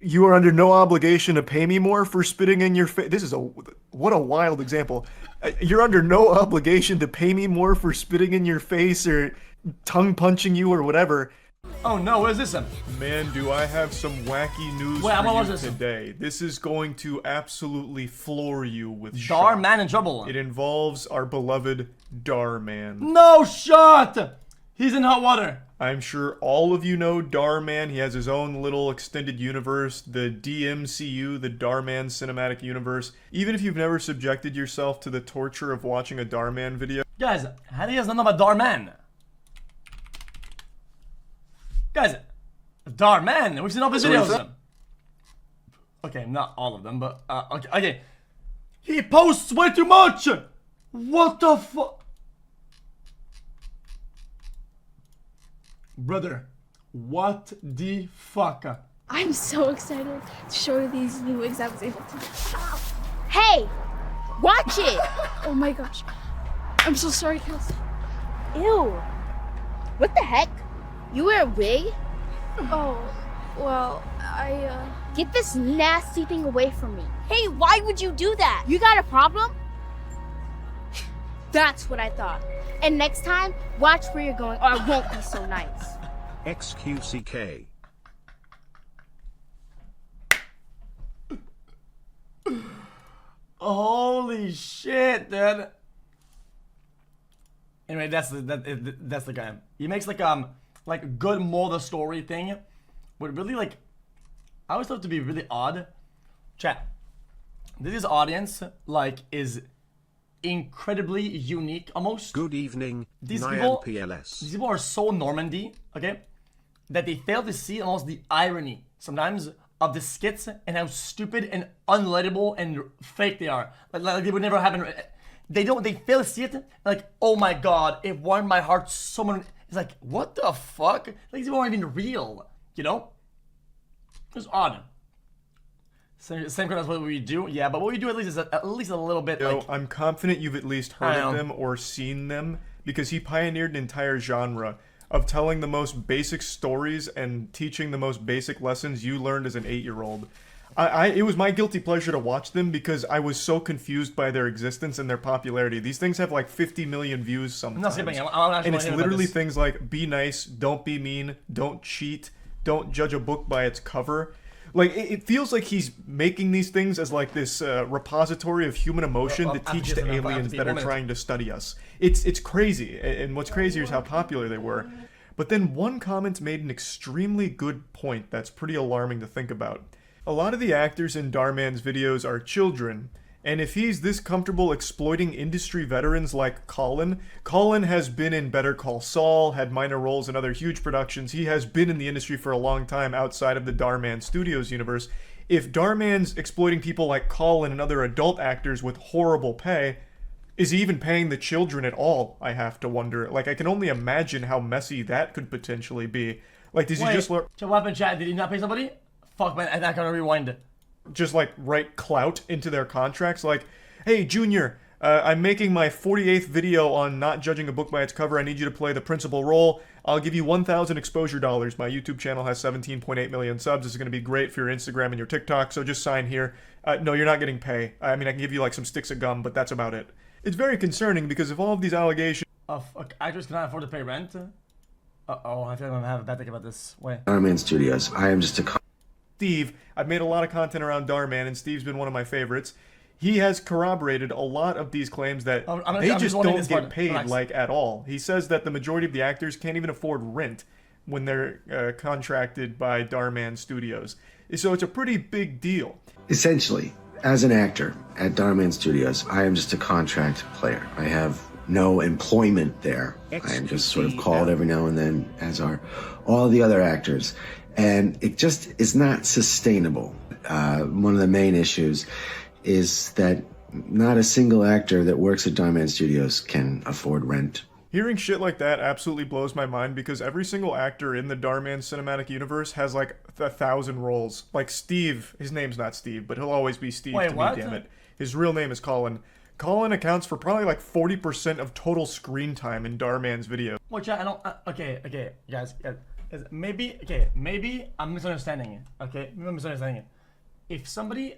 You are under no obligation to pay me more for spitting in your face. This is what a wild example. You're under no obligation to pay me more for spitting in your face or tongue punching you or whatever. Oh no, what is this then? Man, do I have some wacky news Wait, for what you was this? today. This is going to absolutely floor you with Dhar shock. Man in trouble. It involves our beloved Dhar Man. No shot! He's in hot water. I'm sure all of you know Dhar Man. He has his own little extended universe, the DMCU, the Dhar Man Cinematic Universe. Even if you've never subjected yourself to the torture of watching a Dhar Man video. Guys, how do you guys not know about Dhar Man? Guys, Dhar Man, we've seen all his videos. Okay, not all of them, but okay. He posts way too much. What the fuck, brother? What the fuck? I'm so excited to show you these new examples. Hey, watch it! Oh my gosh, I'm so sorry, Kelsey. Ew. What the heck? You wear a wig? Oh, well, Get this nasty thing away from me. Hey, why would you do that? You got a problem? That's what I thought. And next time, watch where you're going or I won't be so nice. xQc. Holy shit, dude. Anyway, that's the guy. He makes like good moral story thing, but really like I always thought it to be really odd. Chat. This audience like is incredibly unique almost. Good evening, These Nyan people, PLS. these people are so Normandy, okay, that they fail to see almost the irony sometimes of the skits and how stupid and unrelatable and fake they are. Like they would never happen. They fail to see it. Like, oh my god, it warmed my heart. Someone is like, what the fuck? Like these people aren't even real, you know? It's odd. Same kind of what we do, yeah. But what we do at least is at least a little bit. Yo, Like, I'm confident you've at least heard I of know. them or seen them because he pioneered an entire genre of telling the most basic stories and teaching the most basic lessons you learned as an 8-year-old. It was my guilty pleasure to watch them because I was so confused by their existence and their popularity. These things have like 50 million views sometimes. I'm not skipping. I'm actually And it's wanna hear about literally this. things like be nice, don't be mean, don't cheat, don't judge a book by its cover. Like, it feels like he's making these things as like this repository of human emotion Well, to I'm teach just the gonna have to aliens be that are a moment. trying to study us. It's crazy, and what's crazier is how popular they were. But then one comment made an extremely good point that's pretty alarming to think about. A lot of the actors in Dhar Man's videos are children, and if he's this comfortable exploiting industry veterans like Colin has been in Better Call Saul, had minor roles in other huge productions. He has been in the industry for a long time outside of the Dhar Man Studios universe. If Dhar Man's exploiting people like Colin and other adult actors with horrible pay, is he even paying the children at all? I have to wonder. Like, I can only imagine how messy that could potentially be. Like, does he just learn? So what happened, chat? Did he not pay somebody? Fuck, man, I gotta rewind it. Just like write clout into their contracts, like, hey Junior, I'm making my 48th video on not judging a book by its cover. I need you to play the principal role. I'll give you 1,000 exposure dollars. My YouTube channel has 17.8 million subs. This is going to be great for your Instagram and your TikTok, so just sign here. No, you're not getting pay. I mean, I can give you like some sticks of gum, but that's about it. It's very concerning because of all of these allegations. Actors cannot afford to pay rent. Uh-oh, I feel like I'm gonna have a bad think about this. Wait. Dhar Man Studios. I am just a Steve, I've made a lot of content around Dhar Man, and Steve's been one of my favorites. He has corroborated a lot of these claims that I'm they just just wanting don't this get part. paid Relax. like at all. He says that the majority of the actors can't even afford rent when they're contracted by Dhar Man Studios. So it's a pretty big deal. essentially, as an actor at Dhar Man Studios, I am just a contract player. I have no employment there. I am just sort of called every now and then, as are all the other actors. And it just is not sustainable. One of the main issues is that not a single actor that works at Dhar Man Studios can afford rent. Hearing shit like that absolutely blows my mind because every single actor in the Dhar Man cinematic universe has like 1,000 roles. Like Steve, his name's not Steve, but he'll always be Steve Wait, to what? me, damn it. His real name is Colin. Colin accounts for probably like 40% of total screen time in Dhar Man's video. Well, chat, I don't. Okay, guys. Maybe I'm misunderstanding it. Okay, maybe I'm misunderstanding it. If somebody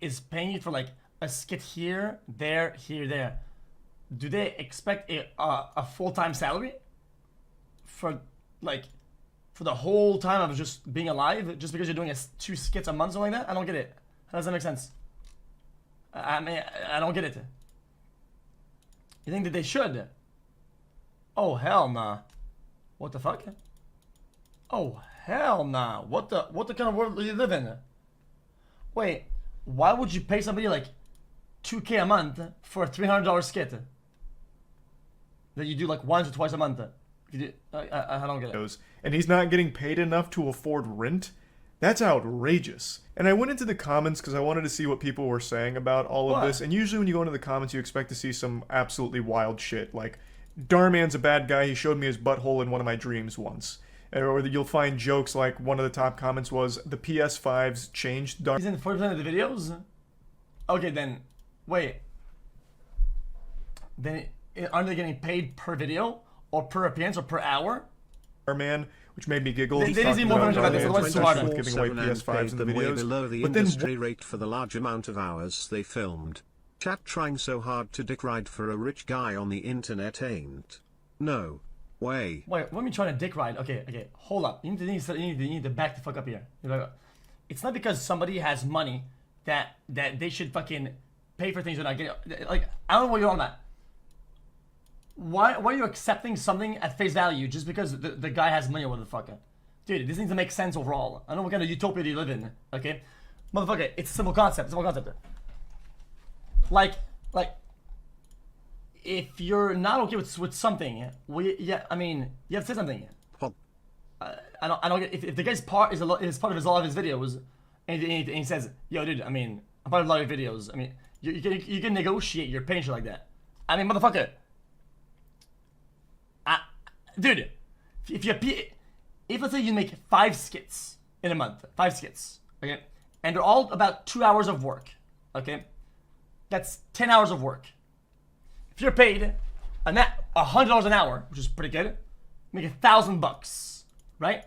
is paying you for like a skit here, there, do they expect a full-time salary for the whole time of just being alive, just because you're doing 2 skits a month, something like that? I don't get it. How does that make sense? I mean, I don't get it. You think that they should? Oh hell nah. What the fuck? Oh hell nah. What the kind of world do you live in? Wait, why would you pay somebody like $2K a month for a $300 skit that you do like once or twice a month? I don't get it. And he's not getting paid enough to afford rent? That's outrageous. And I went into the comments because I wanted to see what people were saying about all of this. And usually when you go into the comments, you expect to see some absolutely wild shit. Like, Darman's a bad guy. He showed me his butthole in one of my dreams once. Or you'll find jokes like one of the top comments was, the PS5's changed Darman. He's in 40% of the videos? Okay, then, wait. Then aren't they getting paid per video? Or per appearance? Or per hour? Darman, which made me giggle. They need more information about this, otherwise it's too hard. Giving away PS5s in the way videos. Below the But then industry rate for the large amount of hours they filmed. Chat trying so hard to dick ride for a rich guy on the internet ain't. No way. Wait, what are you trying to dick ride? Okay, hold up. You need to back the fuck up here. It's not because somebody has money that they should fucking pay for things they're not getting. Like, I don't know what you're on about. Why are you accepting something at face value just because the guy has money or whatever the fuck? Dude, this needs to make sense overall. I don't know what kind of utopia you live in, okay? Motherfucker, it's a simple concept. Like, if you're not okay with something, you have to say something. I don't get if the guy's part is part of a lot of his videos, and he says, "Yo, dude, I'm part of a lot of your videos. You can negotiate your pay and shit like that. Motherfucker, dude, if let's say you make 5 skits in a month, 5 skits, okay, and they're all about 2 hours of work, okay." That's 10 hours of work. If you're paid $100 an hour, which is pretty good, make $1,000, right?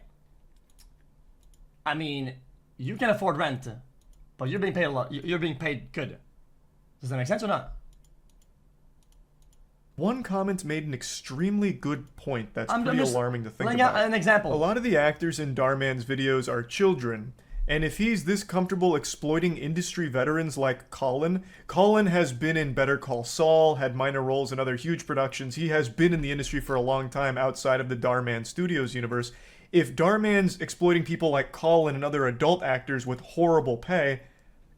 You can afford rent, but you're being paid a lot. You're being paid good. Does that make sense or not? One comment made an extremely good point that's pretty alarming to think about. Laying out an example. A lot of the actors in Darman's videos are children. And if he's this comfortable exploiting industry veterans like Colin has been in Better Call Saul, had minor roles in other huge productions. He has been in the industry for a long time outside of the Darman Studios universe. If Darman's exploiting people like Colin and other adult actors with horrible pay,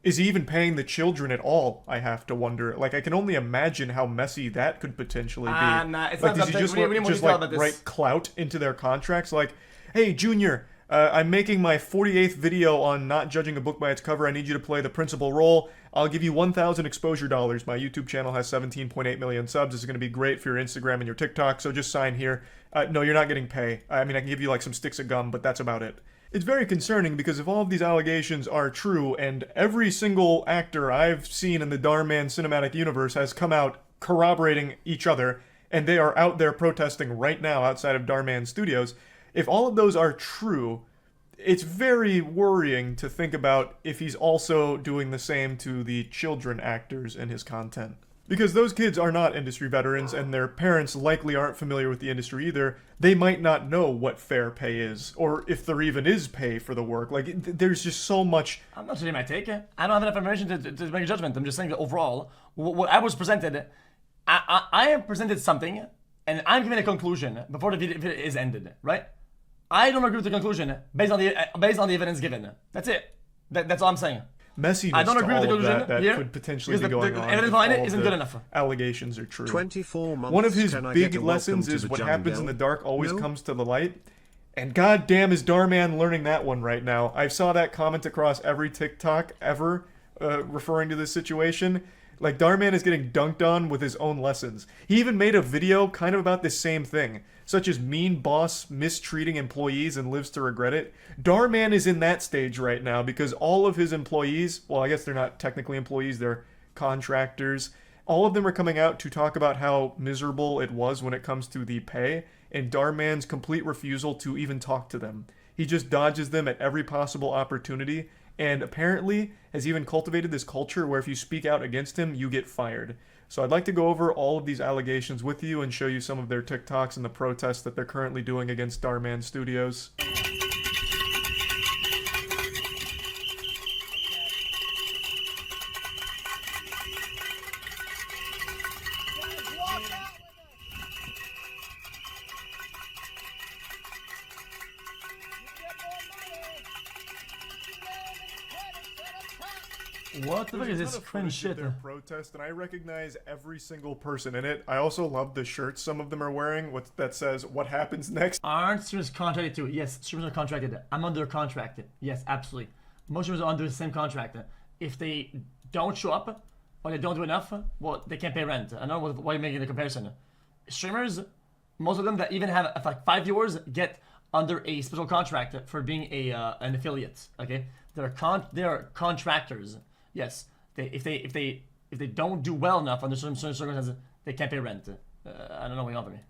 is he even paying the children at all? I have to wonder. Like, I can only imagine how messy that could potentially be. Nah, it's like, not does he just write clout into their contracts? Like, hey, Junior, I'm making my 48th video on not judging a book by its cover. I need you to play the principal role. I'll give you 1,000 exposure dollars. My YouTube channel has 17.8 million subs. This is going to be great for your Instagram and your TikTok, so just sign here. No, you're not getting pay. I can give you like some sticks of gum, but that's about it. It's very concerning because if all of these allegations are true, and every single actor I've seen in the Darman cinematic universe has come out corroborating each other, and they are out there protesting right now outside of Darman Studios, if all of those are true, it's very worrying to think about if he's also doing the same to the children actors in his content. Because those kids are not industry veterans, and their parents likely aren't familiar with the industry either. They might not know what fair pay is, or if there even is pay for the work. Like, there's just so much... I'm not saying my take. I don't have enough information to make a judgment. I'm just saying that overall, what I was presented, I am presented something, and I'm giving a conclusion before the video is ended, right? I don't agree with the conclusion based on the evidence given. That's it. That's all I'm saying. Messiness I don't agree with the conclusion that here, could potentially be going the on. evidence behind it isn't good enough. Allegations are true. 24 months. One of his big lessons is what happens in the dark always comes to the light. And goddamn is Darman learning that one right now. I saw that comment across every TikTok ever referring to this situation. Like, Darman is getting dunked on with his own lessons. He even made a video kind of about this same thing, such as mean boss mistreating employees and lives to regret it. Darman is in that stage right now because all of his employees, well, I guess they're not technically employees, they're contractors. All of them are coming out to talk about how miserable it was when it comes to the pay and Darman's complete refusal to even talk to them. He just dodges them at every possible opportunity, and apparently has even cultivated this culture where if you speak out against him, you get fired. So I'd like to go over all of these allegations with you and show you some of their TikToks and the protests that they're currently doing against Darman Studios. What the fuck is this cringe shit? Their protest, and I recognize every single person in it. I also love the shirts some of them are wearing that says "What happens next." Aren't streamers contracted too? Yes, streamers are contracted. I'm under contract. Yes, absolutely. Most streamers are under the same contract. If they don't show up or they don't do enough, well, they can't pay rent. I don't know why you're making the comparison. Streamers, most of them that even have like 5 viewers get under a special contract for being an affiliate. Okay, they're contractors. Yes, if they don't do well enough under certain circumstances, they can't pay rent. I don't know what you offer me.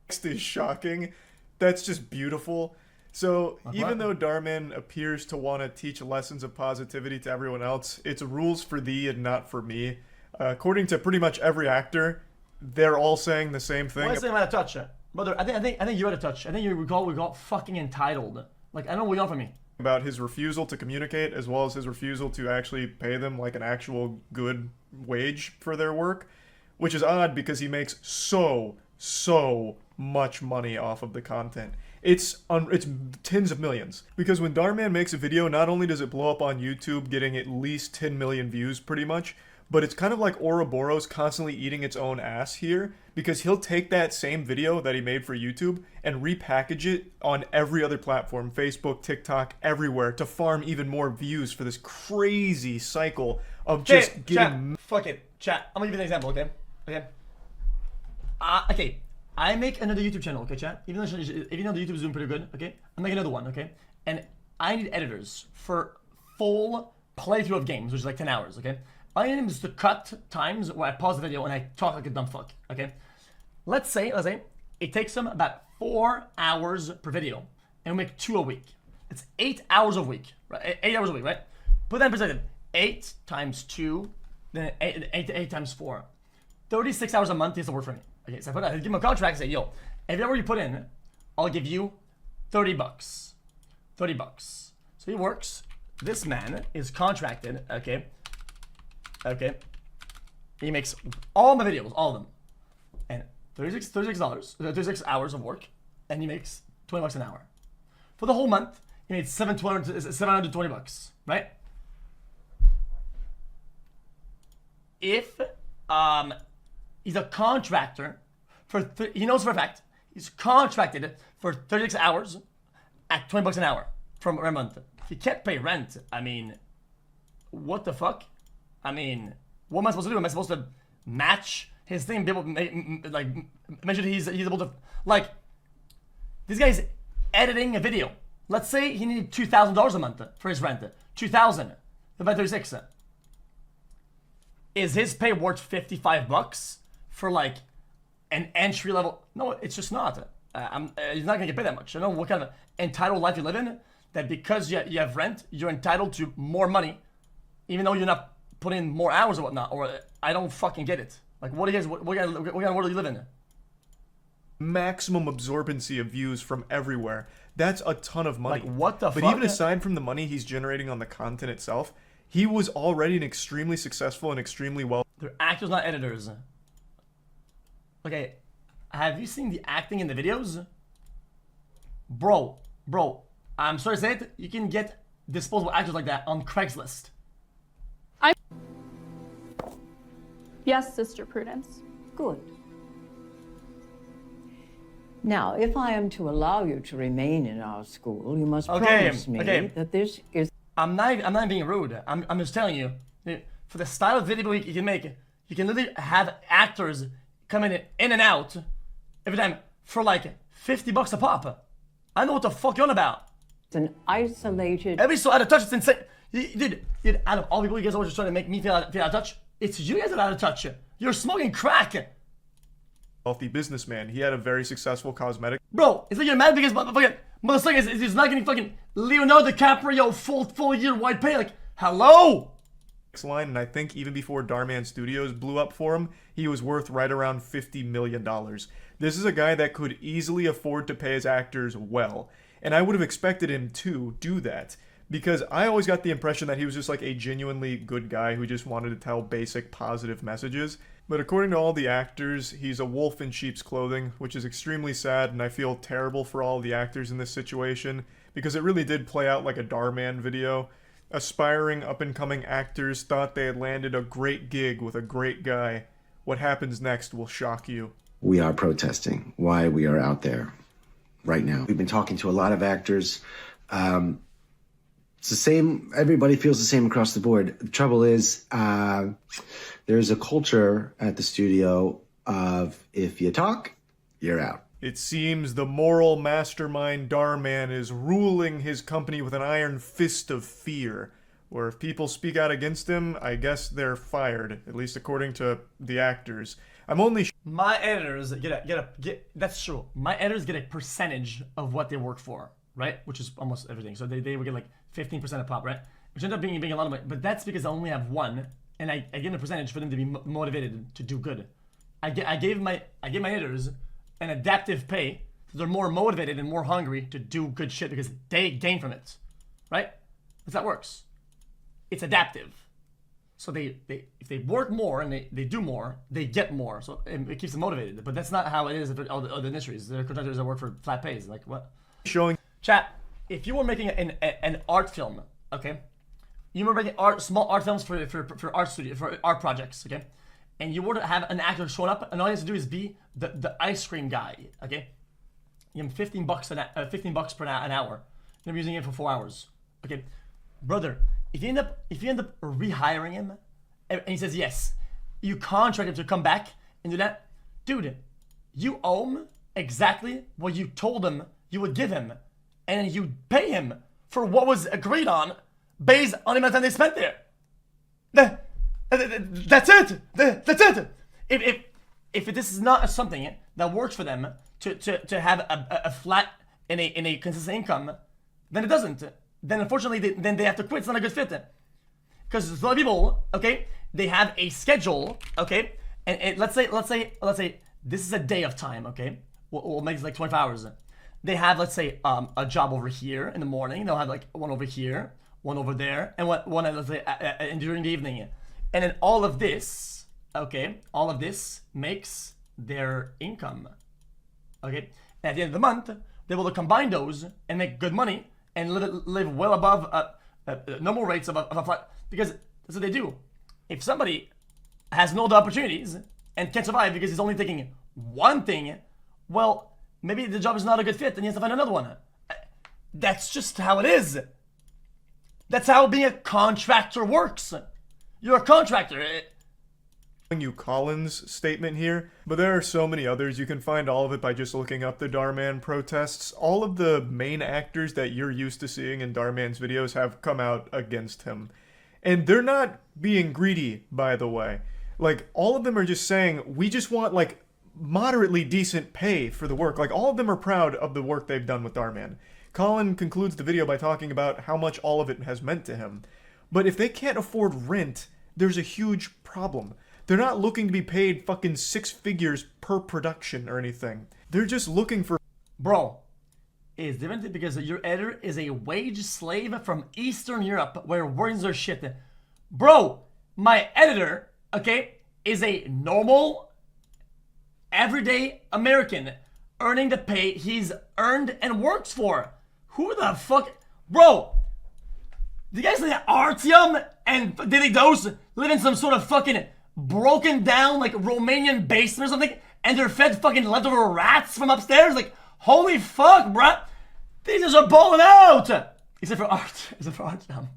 Next is shocking. That's just beautiful. So even though Darman appears to want to teach lessons of positivity to everyone else, it's rules for thee and not for me. According to pretty much every actor, they're all saying the same thing. What's the name out of touch, brother? I think you're out of touch. I think we got fucking entitled. Like, I don't know what you offer me. About his refusal to communicate, as well as his refusal to actually pay them like an actual good wage for their work, which is odd because he makes so much money off of the content. It's tens of millions. Because when Darman makes a video, not only does it blow up on YouTube, getting at least 10 million views pretty much, but it's kind of like Ouroboros constantly eating its own ass here, because he'll take that same video that he made for YouTube and repackage it on every other platform, Facebook, TikTok, everywhere, to farm even more views for this crazy cycle of just getting... Chat, fuck it. Chat, I'm gonna give you an example, okay? Okay, I make another YouTube channel, okay, chat? Even though the YouTube is doing pretty good, okay? I make another one, okay? And I need editors for full playthrough of games, which is like 10 hours, okay? I need them to cut times where I pause the video and I talk like a dumb fuck, okay? Let's say it takes them about 4 hours per video, and we make 2 a week. It's 8 hours a week, right? 8 hours a week, right? Put that in perspective. 8 times 2, then 8 times 4. 36 hours a month is the work for me. Okay, so I give him a contract and say, yo, every hour you put in, I'll give you 30 bucks. 30 bucks. So he works. This man is contracted, okay? Okay. He makes all my videos, all of them. And $36 hours of work, and he makes 20 bucks an hour. For the whole month, he made 720 bucks, right? If he's a contractor he knows for a fact he's contracted for 36 hours at 20 bucks an hour from a month. If he can't pay rent, I mean, what the fuck? I mean, what am I supposed to do? Am I supposed to match his thing, be able to make sure he's able to, like, this guy's editing a video. Let's say he needed $2,000 a month for his rent. 2,000 divided by 36. Is his pay worth 55 bucks for like an entry level? No, it's just not. He's not gonna get paid that much. I don't know what kind of entitled life you live in, that because you have rent, you're entitled to more money, even though you're not putting in more hours or whatnot. Or I don't fucking get it. Like, what kind of world do you live in? Maximum absorbency of views from everywhere. That's a ton of money. Like, what the fuck? But even aside from the money he's generating on the content itself, he was already an extremely successful and extremely well... They're actors, not editors. Okay, have you seen the acting in the videos? Bro, I'm sorry to say it, you can get disposable actors like that on Craigslist. Yes, Sister Prudence. Good. Now, if I am to allow you to remain in our school, you must promise me that this is... I'm not being rude. I'm just telling you, for the style of video you can make, you can literally have actors coming in and out every time for like 50 bucks a pop. I know what the fuck you're on about. It's an isolated... Everybody's so out of touch, it's insane. Dude, out of all people, you guys are always just trying to make me feel out of touch. It's you guys that are out of touch. You're smoking crack. wealthy businessman. He had a very successful cosmetic. Bro, it's like you're mad because motherfucker is not getting fucking Leonardo DiCaprio full year wide pay. Like, hello? Line, and I think even before Darman Studios blew up for him, he was worth right around $50 million. This is a guy that could easily afford to pay his actors well, and I would have expected him to do that, because I always got the impression that he was just like a genuinely good guy who just wanted to tell basic positive messages. But according to all the actors, he's a wolf in sheep's clothing, which is extremely sad, and I feel terrible for all the actors in this situation, because it really did play out like a Darman video. Aspiring up-and-coming actors thought they had landed a great gig with a great guy. What happens next will shock you. We are protesting why we are out there right now. We've been talking to a lot of actors. It's the same, everybody feels the same across the board. The trouble is, there's a culture at the studio of if you talk, you're out. It seems the moral mastermind Darman is ruling his company with an iron fist of fear, where if people speak out against him, I guess they're fired, at least according to the actors. I'm only my editors get that's true. My editors get a percentage of what they work for, right? Which is almost everything. So they would get like 15% of pop, right? Which ends up being a lot of money. But that's because I only have one, and I get a percentage for them to be motivated to do good. I gave my editors an adaptive pay, so they're more motivated and more hungry to do good shit because they gain from it, right? That's how that works. It's adaptive. So if they work more and they do more, they get more. So it keeps them motivated. But that's not how it is for all the other industries. There are contractors that work for flat pays. Like what? Showing chat. If you were making an art film, okay, you were making small art films for art studio for art projects, okay, and you were to have an actor showing up, and all he has to do is be the ice cream guy, okay. You give him $15 per an hour. You're using it for 4 hours, okay, brother. If you end up rehiring him, and he says yes, you contract him to come back and do that, dude. You owe him exactly what you told him you would give him, and you pay him for what was agreed on based on the amount of time they spent there. That's it. That's it. If this is not something that works for them to have a flat in a consistent income, then it doesn't. Then unfortunately, then they have to quit. It's not a good fit. Because a lot of people, okay, they have a schedule, okay, and let's say this is a day of time, okay. We'll make it like 24 hours. They have, let's say, a job over here in the morning. They'll have like one over here, one over there, and one let's say during the evening. And then all of this, okay, all of this makes their income. Okay, and at the end of the month, they will combine those and make good money and live well above normal rates of a flat, because that's what they do. If somebody has no other opportunities and can't survive because he's only taking one thing, well, maybe the job is not a good fit and he has to find another one. That's just how it is. That's how being a contractor works. You're a contractor. You Collins' statement here, but there are so many others. You can find all of it by just looking up the Darman protests. All of the main actors that you're used to seeing in Darman's videos have come out against him. And they're not being greedy, by the way. Like, all of them are just saying, we just want, like, moderately decent pay for the work. Like, all of them are proud of the work they've done with Darman. Colin concludes the video by talking about how much all of it has meant to him. But if they can't afford rent, there's a huge problem. They're not looking to be paid fucking 6 figures per production or anything. They're just looking for... Bro, it's different because your editor is a wage slave from Eastern Europe where words are shit. Bro, my editor, okay, is a normal, everyday American earning the pay he's earned and works for. Who the fuck... Bro, do you guys think that Artyom and Daily Dose live in some sort of fucking broken down like Romanian basement or something, and they're fed fucking leftover rats from upstairs? Like, holy fuck, bruh. These guys are balling out. Except for Artyom.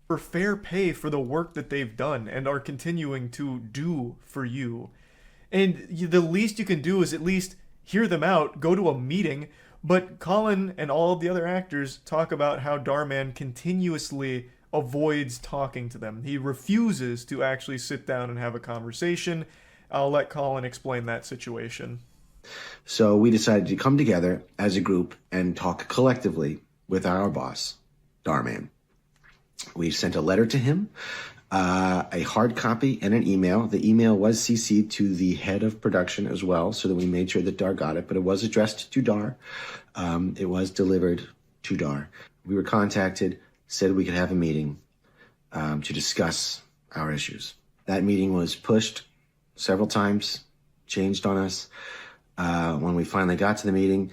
For fair pay for the work that they've done and are continuing to do for you. And the least you can do is at least hear them out, go to a meeting. But Colin and all of the other actors talk about how Darman continuously avoids talking to them. He refuses to actually sit down and have a conversation. I'll let Colin explain that situation. So we decided to come together as a group and talk collectively with our boss, Dharman. We sent a letter to him, a hard copy and an email. The email was CC'd to the head of production as well, so that we made sure that Dhar got it, but it was addressed to Dhar. It was delivered to Dhar. We were contacted, said we could have a meeting to discuss our issues. That meeting was pushed several times, changed on us. When we finally got to the meeting,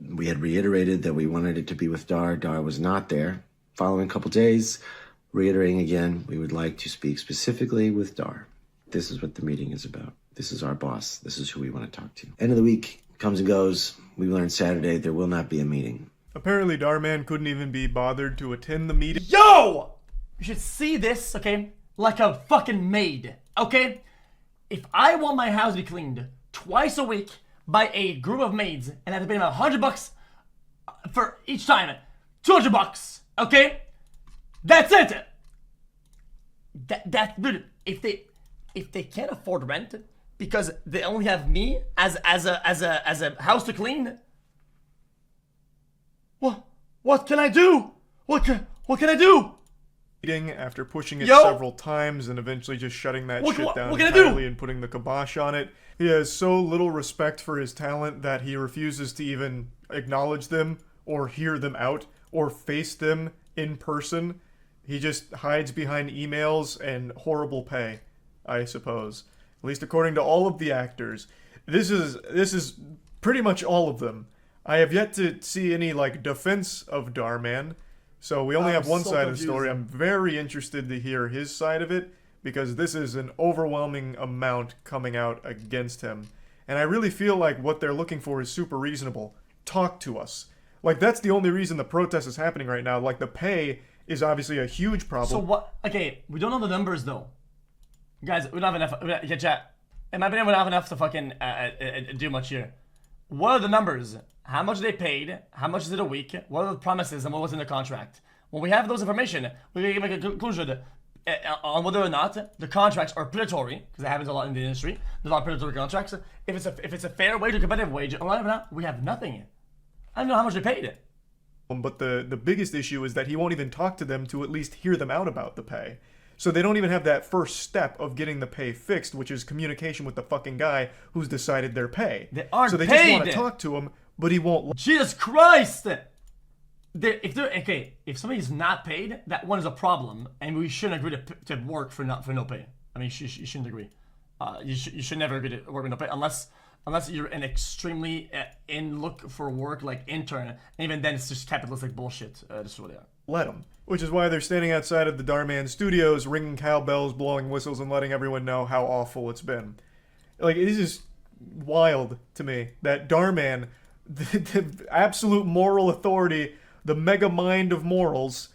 we had reiterated that we wanted it to be with Dhar. Dhar was not there. Following a couple days, reiterating again, we would like to speak specifically with Dhar. This is what the meeting is about. This is our boss. This is who we want to talk to. End of the week comes and goes. We learned Saturday there will not be a meeting. Apparently, Dharman couldn't even be bothered to attend the meeting. Yo! You should see this, okay? Like a fucking maid, okay? If I want my house to be cleaned twice a week by a group of maids and I have to pay them $100 for each time, $200, okay? That's it. Dude, if they can't afford rent because they only have me as a house to clean, what can I do? What can I do? After pushing it several times and eventually just shutting that shit down entirely and putting the kibosh on it. He has so little respect for his talent that he refuses to even acknowledge them or hear them out or face them in person. He just hides behind emails and horrible pay, I suppose. At least according to all of the actors. This is pretty much all of them. I have yet to see any like defense of Dharman. So we only have one side of the story. I'm very interested to hear his side of it because this is an overwhelming amount coming out against him. And I really feel like what they're looking for is super reasonable. Talk to us. Like, that's the only reason the protest is happening right now. Like, the pay is obviously a huge problem. So what? Okay, we don't know the numbers though. Guys, we don't have enough. Yeah, chat. In my opinion, we don't have enough to fucking do much here. What are the numbers? How much they paid? How much is it a week? What are the promises and what was in the contract? When we have those information, we can make a conclusion on whether or not the contracts are predatory, because that happens a lot in the industry. There's a lot of predatory contracts. If it's a fair wage or competitive wage, we have nothing. I don't know how much they paid. But the biggest issue is that he won't even talk to them to at least hear them out about the pay. So they don't even have that first step of getting the pay fixed, which is communication with the fucking guy who's decided their pay. They aren't so they paid. just want to talk to him, but he won't. Jesus Christ! If somebody's not paid, that one is a problem, and we shouldn't agree to work for no pay. I mean, you shouldn't agree. You should never agree to work with no pay unless you're an extremely in look for work like intern, and even then it's just capitalistic bullshit. That's what they are. Let them. Which is why they're standing outside of the Dharman studios, ringing cowbells, blowing whistles, and letting everyone know how awful it's been. Like, it is just wild to me that Dharman, the absolute moral authority, the mega mind of morals,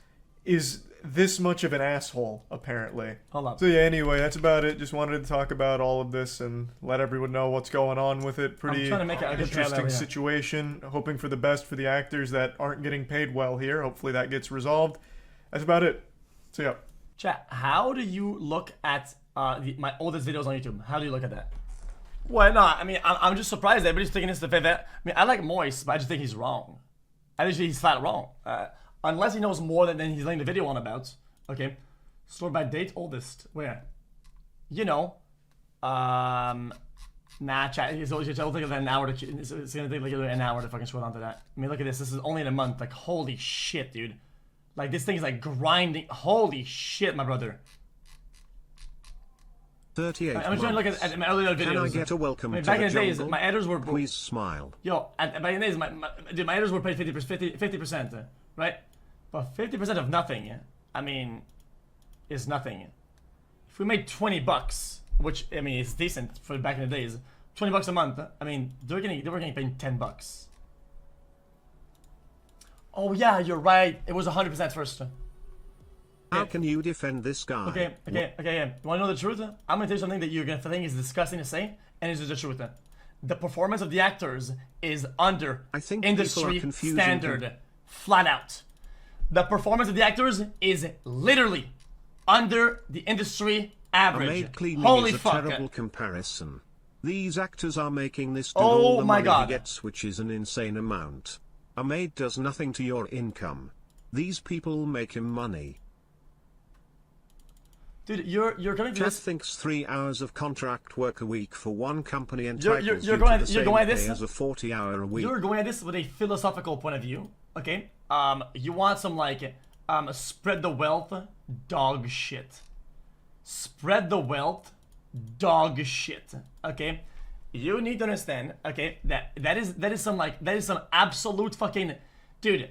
is this much of an asshole, apparently. Hold on. So yeah, anyway, that's about it. Just wanted to talk about all of this and let everyone know what's going on with it. Pretty interesting situation. Hoping for the best for the actors that aren't getting paid well here. Hopefully that gets resolved. That's about it. So yeah. Chat, how do you look at my oldest videos on YouTube? How do you look at that? Why not? I mean, I'm just surprised that everybody's taking this to fit that. I mean, I like Moist, but I just think he's wrong. I just think he's flat wrong. Unless he knows more than he's letting the video on about. Okay. Stored by date oldest. Where? You know. Nah, chat. It'll take an hour to. It's gonna take like an hour to fucking scroll onto that. I mean, look at this. This is only in a month. Like, holy shit, dude. Like, this thing is like grinding. Holy shit, my brother. 38 I'm trying to look at my earlier videos. Can I get a welcome to back the in the days, jungle? my editors were... Please smile. Yo, back in the days, my editors were paid 50%, right? But 50% of nothing, I mean, is nothing. If we made $20, which, I mean, is decent for back in the days, $20 a month, I mean, they were getting paid $10. Oh yeah, you're right. It was 100% first. How can you defend this guy? Okay. You wanna know the truth? I'm gonna tell you something that you're gonna think is disgusting to say, and it's the truth. The performance of the actors is under industry standard, flat out. the performance of the actors is literally under the industry average. Maid cleaning Holy is a fuck. terrible comparison. These actors are making this to Oh all the my money God. he gets, which is an insane amount. A maid does nothing to your income. These people make him money. Dude, you're coming to Chat this. thinks 3 hours of contract work a week for one company entitles you're you going- to the you're same going at pay this- as a 40-hour a week. You're going at this with a philosophical point of view, okay? You want some like spread the wealth dog shit. Spread the wealth dog shit. Okay? You need to understand, okay, that is some absolute fucking dude.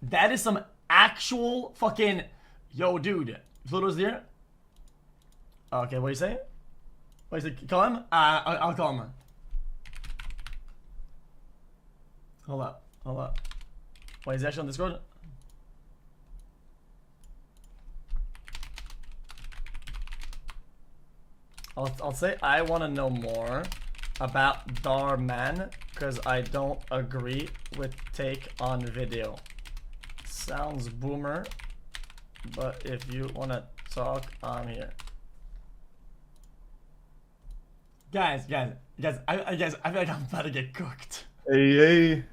That is some actual fucking yo dude. Pluto's there? Okay, what do you say? What do you say? Call him? I'll call him. Hold up. Wait, is he actually on Discord? I'll say I want to know more about Dhar Mann because I don't agree with take on video. Sounds boomer, but if you want to talk, I'm here. Guys, I feel like I'm about to get cooked. Hey.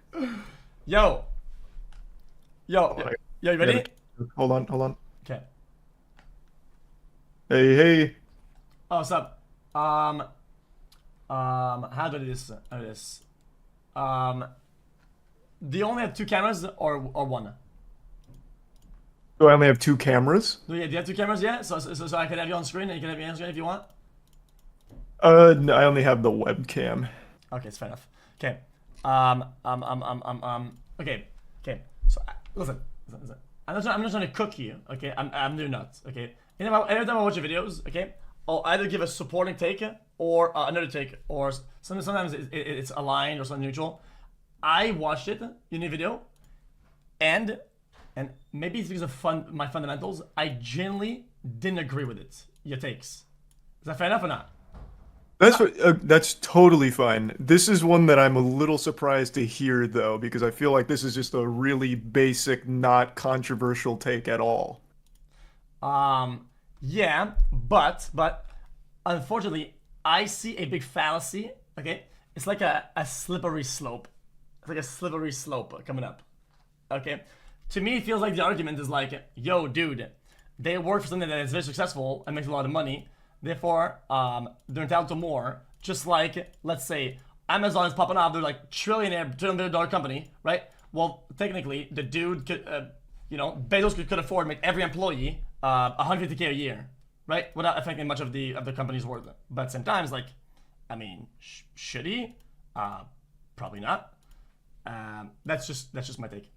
Yo, you ready? Hold on. Okay. Hey. Oh, what's up? How do I do this? Do you only have 2 cameras or one? Do I only have 2 cameras? Do you have 2 cameras? Yeah. So I can have you on screen and you can have me on screen if you want. No, I only have the webcam. Okay, it's fair enough. Okay. Okay. So listen. I'm not trying to cook you. Okay. I'm doing nuts. Okay. Every time I watch your videos, okay, I'll either give a supporting take or another take, or sometimes it's aligned or something neutral. I watched it in your video, and maybe it's because of my fundamentals. I genuinely didn't agree with it. Your takes. Is that fair enough or not? That's totally fine. This is one that I'm a little surprised to hear though, because I feel like this is just a really basic, not controversial take at all. Yeah, but unfortunately, I see a big fallacy. Okay, it's like a slippery slope. It's like a slippery slope coming up. Okay, to me, it feels like the argument is like, yo, dude, they work for something that is very successful and makes a lot of money. Therefore, they're entitled to more. Just like, let's say, Amazon is popping off. They're like $1 billion company, right? Well, technically, the dude could, Bezos could afford to make every employee $150K a year, right? Without affecting much of the company's worth. But at the same time, it's like, I mean, should he? Probably not. That's just my take.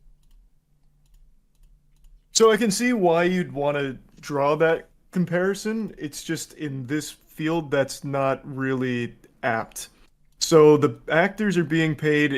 So I can see why you'd want to draw that comparison. It's just in this field that's not really apt. So the actors are being paid,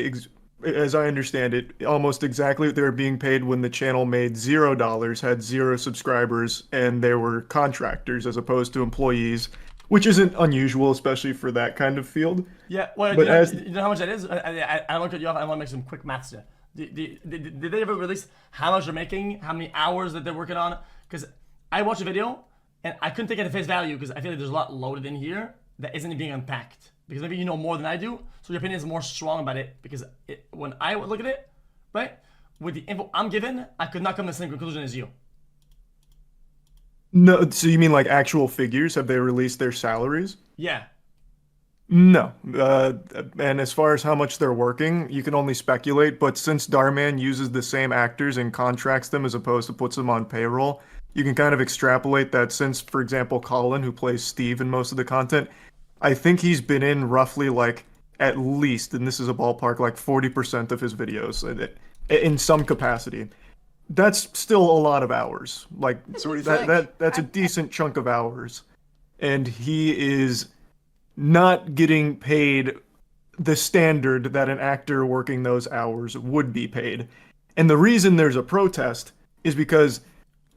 as I understand it, almost exactly what they were being paid when the channel made $0, had 0 subscribers, and they were contractors as opposed to employees, which isn't unusual, especially for that kind of field. Yeah, well, But you know how much that is? I don't want to cut you off. I want to make some quick maths here. Did they ever release how much they're making, how many hours that they're working on? Because I watched a video, and I couldn't take it at face value because I feel like there's a lot loaded in here that isn't being unpacked. Because maybe you know more than I do, so your opinion is more strong about it. Because when I look at it, right, with the info I'm given, I could not come to the same conclusion as you. No, so you mean like actual figures? Have they released their salaries? Yeah. No. And as far as how much they're working, you can only speculate. But since Darman uses the same actors and contracts them as opposed to puts them on payroll, you can kind of extrapolate that since, for example, Colin, who plays Steve in most of the content, I think he's been in roughly like at least, and this is a ballpark, like 40% of his videos in some capacity. That's still a lot of hours. Like that's a decent chunk of hours. And he is not getting paid the standard that an actor working those hours would be paid. And the reason there's a protest is because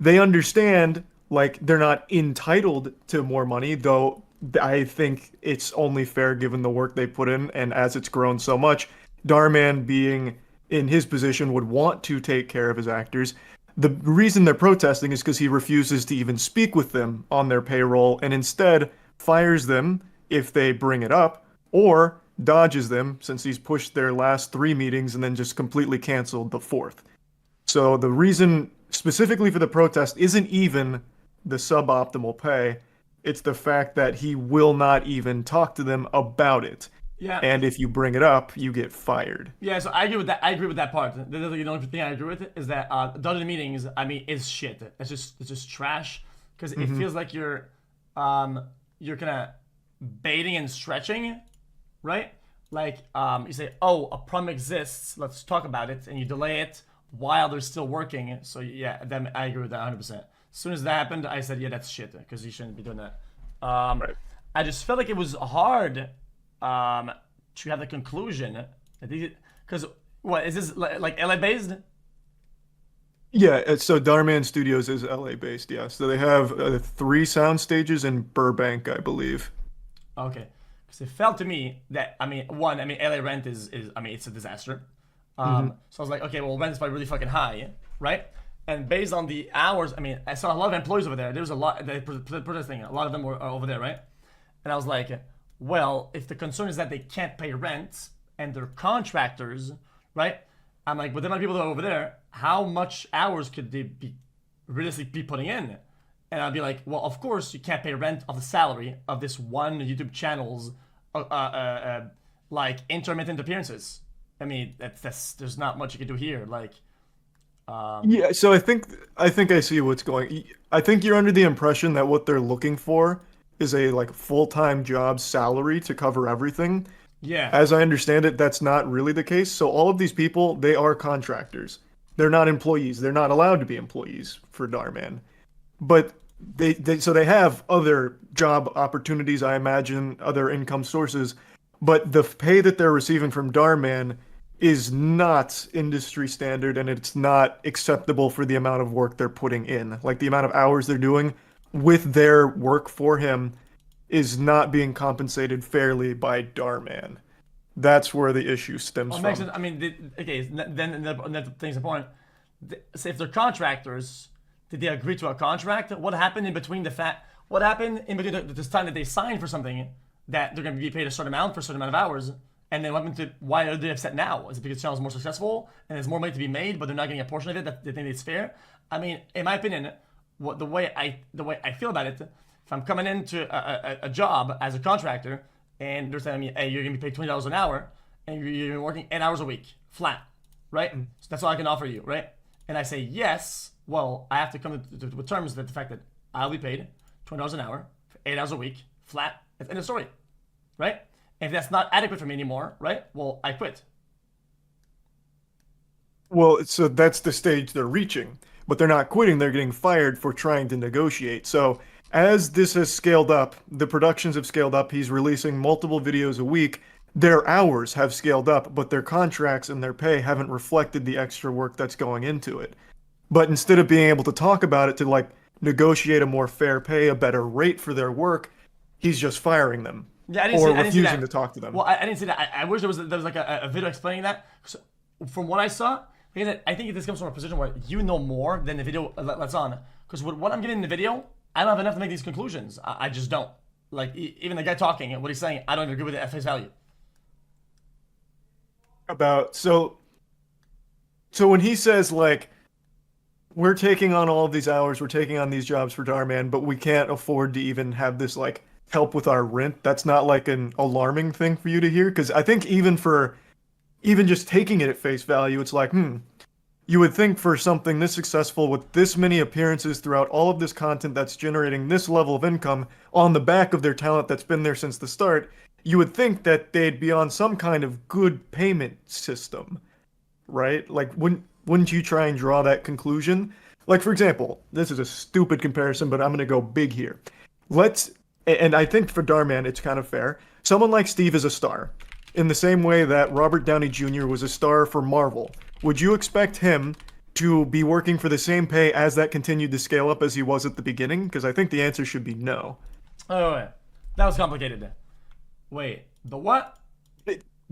they understand like they're not entitled to more money, though I think it's only fair given the work they put in, and as it's grown so much, Darman being in his position would want to take care of his actors. The reason they're protesting is because he refuses to even speak with them on their payroll and instead fires them if they bring it up, or dodges them since he's pushed their last 3 meetings and then just completely canceled the 4th. So the reason specifically for the protest isn't even the suboptimal pay, it's the fact that he will not even talk to them about it. Yeah. And if you bring it up, you get fired. Yeah, so I agree with that. I agree with that part. The only thing I agree with is that the other meetings, I mean, is shit. It's just trash because it feels like you're kind of baiting and stretching, right? Like you say, oh, a problem exists, let's talk about it, and you delay it while they're still working. So yeah, then I agree with that 100%. As soon as that happened, I said, yeah, that's shit because you shouldn't be doing that. Right. I just felt like it was hard to have the conclusion because what is this like LA based? Yeah, so Dharman Studios is LA based, yeah. So they have 3 sound stages in Burbank, I believe. Okay, because it felt to me that LA rent is I mean it's a disaster. So I was like, okay, well rent is probably really fucking high, right? And based on the hours, I mean I saw a lot of employees over there. There was a lot they protesting. A lot of them were over there, right? And I was like, well, if the concern is that they can't pay rent and they're contractors, right? I'm like, with the amount of people that are over there, how much hours could they be realistically be putting in? And I'd be like, well, of course you can't pay rent of the salary of this one YouTube channel's like intermittent appearances. I mean, that's there's not much you can do here. Like, yeah. So I think I see what's going. I think you're under the impression that what they're looking for is a like full-time job salary to cover everything. Yeah. As I understand it, that's not really the case. So all of these people, they are contractors. They're not employees. They're not allowed to be employees for Dharman. But they have other job opportunities, I imagine, other income sources. But the pay that they're receiving from Dharman is not industry standard, and it's not acceptable for the amount of work they're putting in. Like the amount of hours they're doing with their work for him is not being compensated fairly by Dharman. That's where the issue stems from. Makes sense. I mean, okay, then that thing's the point. Say if they're contractors, did they agree to a contract? What happened in between what happened in between this time that they signed for something that they're going to be paid a certain amount for a certain amount of hours, and then what happened to why are they upset now? Is it because the channel is more successful and there's more money to be made, but they're not getting a portion of it that they think it's fair? I mean, in my opinion, the way I feel about it, if I'm coming into a job as a contractor and they're telling me, hey, you're gonna be paid $20 an hour and you're working 8 hours a week, flat, right? So that's all I can offer you, right? And I say yes, well, I have to come to terms with the fact that I'll be paid $20 an hour for 8 hours a week, flat, that's the end of the story, right? And if that's not adequate for me anymore, right? Well, I quit. Well, so that's the stage they're reaching. But they're not quitting, they're getting fired for trying to negotiate. So as this has scaled up, the productions have scaled up, he's releasing multiple videos a week, their hours have scaled up, but their contracts and their pay haven't reflected the extra work that's going into it. But instead of being able to talk about it to like negotiate a more fair pay, a better rate for their work, he's just firing them. Yeah, I didn't see refusing to talk to them. Well, I didn't see that. I wish there was like a video explaining that. So, from what I saw, I think this comes from a position where you know more than the video lets on. Because what I'm getting in the video, I don't have enough to make these conclusions. I just don't. Like, even the guy talking, what he's saying, I don't even agree with it at face value. So when he says, like, we're taking on all of these hours, we're taking on these jobs for Dharman, but we can't afford to even have this, like, help with our rent, that's not, like, an alarming thing for you to hear? Because I think even just taking it at face value, it's like, you would think for something this successful with this many appearances throughout all of this content that's generating this level of income on the back of their talent that's been there since the start, you would think that they'd be on some kind of good payment system, right? Like, wouldn't you try and draw that conclusion? Like, for example, this is a stupid comparison, but I'm going to go big here. And I think for Dharman, it's kind of fair. Someone like Steve is a star. In the same way that Robert Downey Jr. was a star for Marvel, would you expect him to be working for the same pay as that continued to scale up as he was at the beginning? Because I think the answer should be no. Oh, wait. That was complicated. Wait, the what?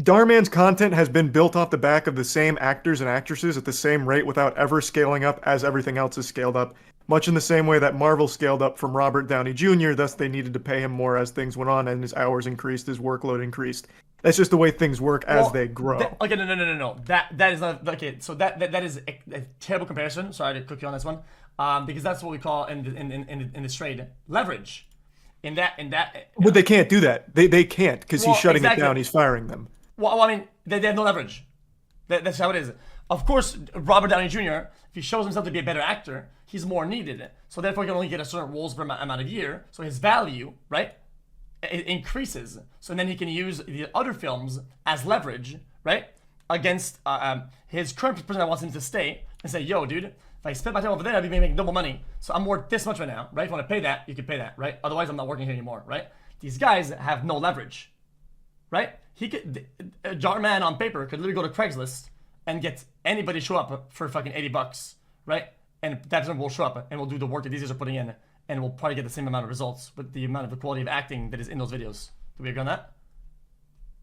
Darman's content has been built off the back of the same actors and actresses at the same rate without ever scaling up as everything else is scaled up. Much in the same way that Marvel scaled up from Robert Downey Jr., thus they needed to pay him more as things went on and his hours increased, his workload increased. That's just the way things work as they grow. Okay, no. That is not okay. So that is a terrible comparison. Sorry to cook you on this one, because that's what we call in this trade leverage. In that. But they can't do that. They can't because he's shutting exactly. it down. He's firing them. Well, I mean, they have no leverage. That's how it is. Of course, Robert Downey Jr., if he shows himself to be a better actor, he's more needed. So therefore, he can only get a certain roles per amount of year. So his value, right, it increases. So then he can use the other films as leverage, right, against his current person that wants him to stay and say, yo, dude, if I spend my time over there, I'd be making double money. So I'm worth this much right now, right? If you want to pay that, you can pay that, right? Otherwise, I'm not working here anymore, right? These guys have no leverage, right? He could, Jar Man on paper could literally go to Craigslist and get anybody show up for fucking $80, right? And that person will show up and will do the work that these guys are putting in, and we'll probably get the same amount of results with the amount of the quality of acting that is in those videos. Do we agree on that?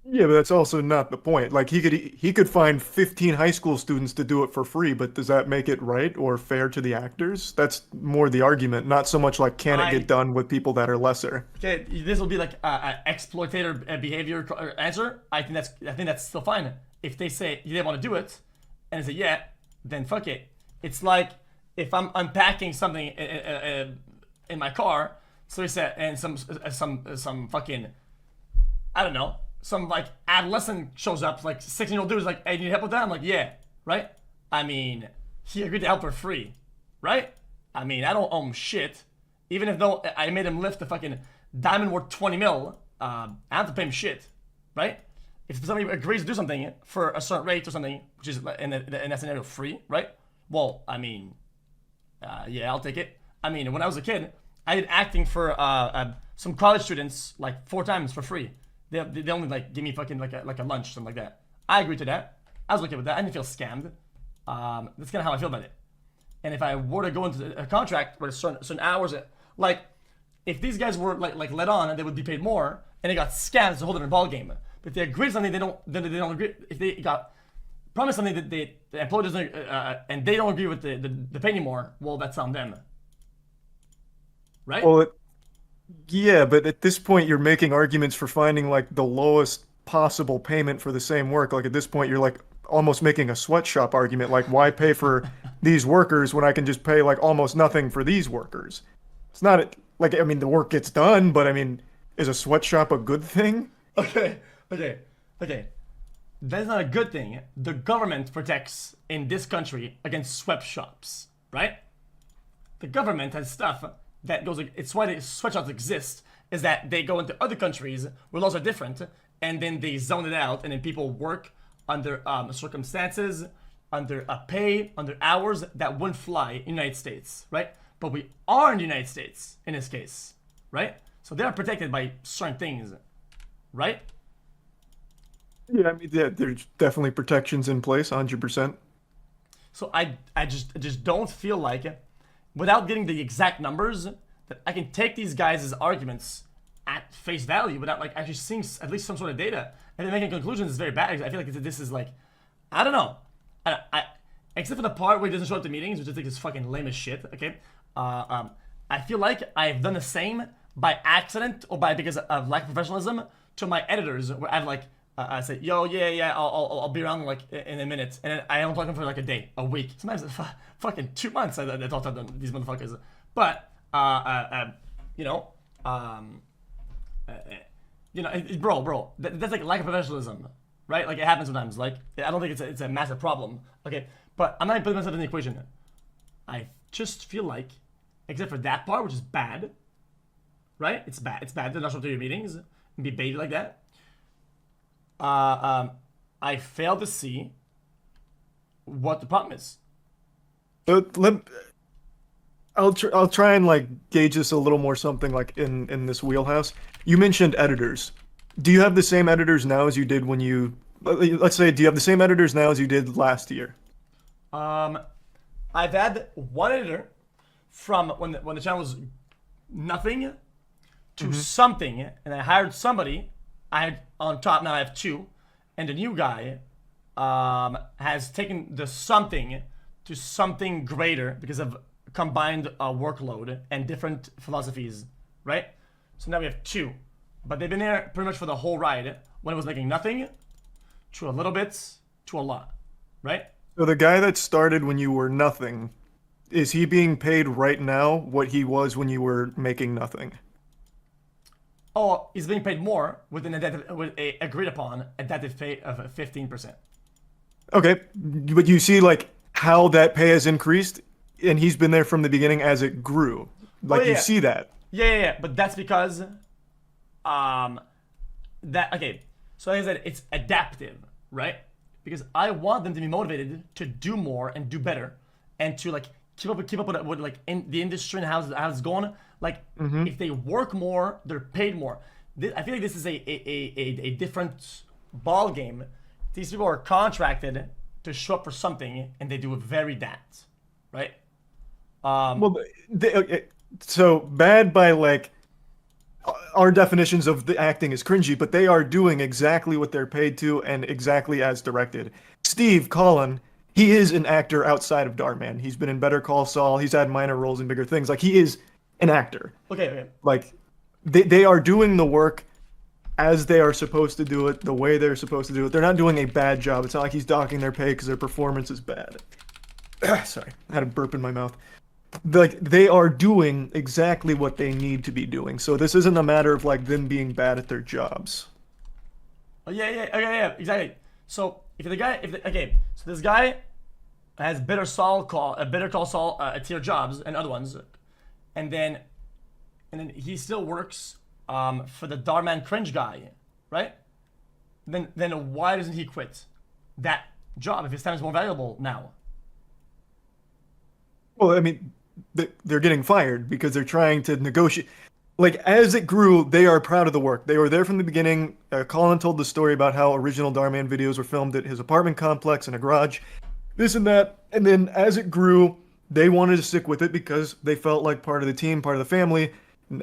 Yeah, but that's also not the point. Like he could find 15 high school students to do it for free, but does that make it right or fair to the actors? That's more the argument, not so much like can it get done with people that are lesser. Okay, this will be like a exploitator behavior answer. I think that's still fine. If they say they want to do it, and they say yeah, then fuck it. It's like if I'm unpacking something in my car, so he said, and some fucking, I don't know, some like adolescent shows up, like 16-year-old dude is like, hey, you need help with that? I'm like, yeah, right? I mean, he agreed to help for free, right? I mean, I don't owe him shit. Even if though I made him lift the fucking diamond worth 20 mil, I have to pay him shit, right? If somebody agrees to do something for a certain rate or something, which is in that scenario free, right? Well, I mean, yeah, I'll take it. I mean, when I was a kid, I did acting for some college students like 4 times for free. They only like give me fucking like a lunch, something like that. I agreed to that. I was okay with that. I didn't feel scammed. That's kind of how I feel about it. And if I were to go into a contract where certain hours, like if these guys were like let on and they would be paid more, and they got scammed, it's a whole different ball game. But if they agree to something, they don't agree. If they got promised something that the employer doesn't, and they don't agree with the pay anymore, well, that's on them. Right? Well, yeah, but at this point, you're making arguments for finding like the lowest possible payment for the same work. Like at this point, you're like almost making a sweatshop argument. Like, why pay for these workers when I can just pay like almost nothing for these workers? It's not like, I mean, the work gets done, but I mean, is a sweatshop a good thing? Okay. That's not a good thing. The government protects in this country against sweatshops, right? The government has stuff that goes. It's why the sweatshops exist. Is that they go into other countries where laws are different, and then they zone it out, and then people work under circumstances, under a pay, under hours that wouldn't fly in the United States, right? But we are in the United States in this case, right? So they are protected by certain things, right? Yeah, I mean, yeah, there's definitely protections in place, 100%. So I just don't feel like, without getting the exact numbers, that I can take these guys' arguments at face value without like actually seeing at least some sort of data and then making conclusions is very bad. I feel like this is like, I don't know. I except for the part where he doesn't show up to meetings, which I think is fucking lame as shit. Okay, I feel like I've done the same by accident or because of lack of professionalism to my editors, where I've like. I say, yo, yeah, I'll be around like in a minute, and then I don't talk to them for like a day, a week, sometimes fucking 2 months. I talk to them, these motherfuckers. But bro, that's like lack of professionalism, right? Like it happens sometimes. Like I don't think it's a massive problem. Okay, but I'm not even putting myself in the equation. I just feel like, except for that part, which is bad, right? It's bad. It's bad to not show up to your meetings and be baited like that. I fail to see what the problem is. I'll try and like gauge this a little more something like in this wheelhouse. You mentioned editors. Do you have the same editors now as you did when you, let's say, do you have the same editors now as you did last year? I've had one editor from when the channel was nothing to something, and I hired somebody. I had on top now I have 2, and the new guy has taken the something to something greater because of combined workload and different philosophies, right? So now we have 2, but they've been there pretty much for the whole ride. When it was making nothing, to a little bit, to a lot, right? So the guy that started when you were nothing, is he being paid right now what he was when you were making nothing? Oh, he's being paid more with a agreed upon adaptive pay of 15%. Okay, but you see like how that pay has increased, and he's been there from the beginning as it grew. Like you see that. Yeah. But that's because, So like I said, it's adaptive, right? Because I want them to be motivated to do more and do better, and to like keep up with like in the industry and how it's going. Like if they work more, they're paid more. I feel like this is a different ball game. These people are contracted to show up for something, and they do very that, right? So bad by like our definitions of the acting is cringy, but they are doing exactly what they're paid to and exactly as directed. Steve Collin, he is an actor outside of Dhar, man. He's been in Better Call Saul. He's had minor roles in bigger things. Like he is an actor. Okay. Like they are doing the work as they are supposed to do it, the way they're supposed to do it. They're not doing a bad job. It's not like he's docking their pay because their performance is bad. Sorry, I had a burp in my mouth. Like they are doing exactly what they need to be doing. So this isn't a matter of like them being bad at their jobs. Oh yeah, exactly. So so this guy has Better Call Saul tier jobs and other ones, and then he still works for the Dharman cringe guy, right? Then why doesn't he quit that job if his time is more valuable now? Well, I mean, they're getting fired because they're trying to negotiate. Like, as it grew, they are proud of the work. They were there from the beginning. Colin told the story about how original Dharman videos were filmed at his apartment complex in a garage, this and that. And then as it grew, they wanted to stick with it because they felt like part of the team, part of the family.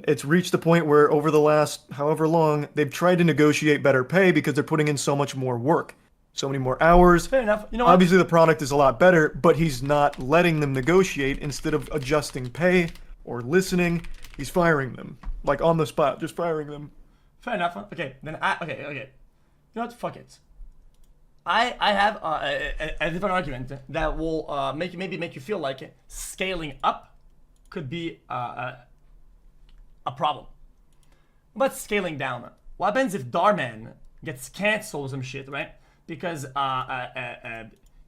It's reached the point where over the last however long, they've tried to negotiate better pay because they're putting in so much more work. So many more hours. Fair enough. You know what? Obviously, the product is a lot better, but he's not letting them negotiate. Instead of adjusting pay or listening, he's firing them. Like, on the spot, just firing them. Fair enough. Okay, then okay. You know what? Fuck it. I have a different argument that will maybe make you feel like scaling up could be a problem. But scaling down. What happens if Dharman gets canceled or some shit, right? Because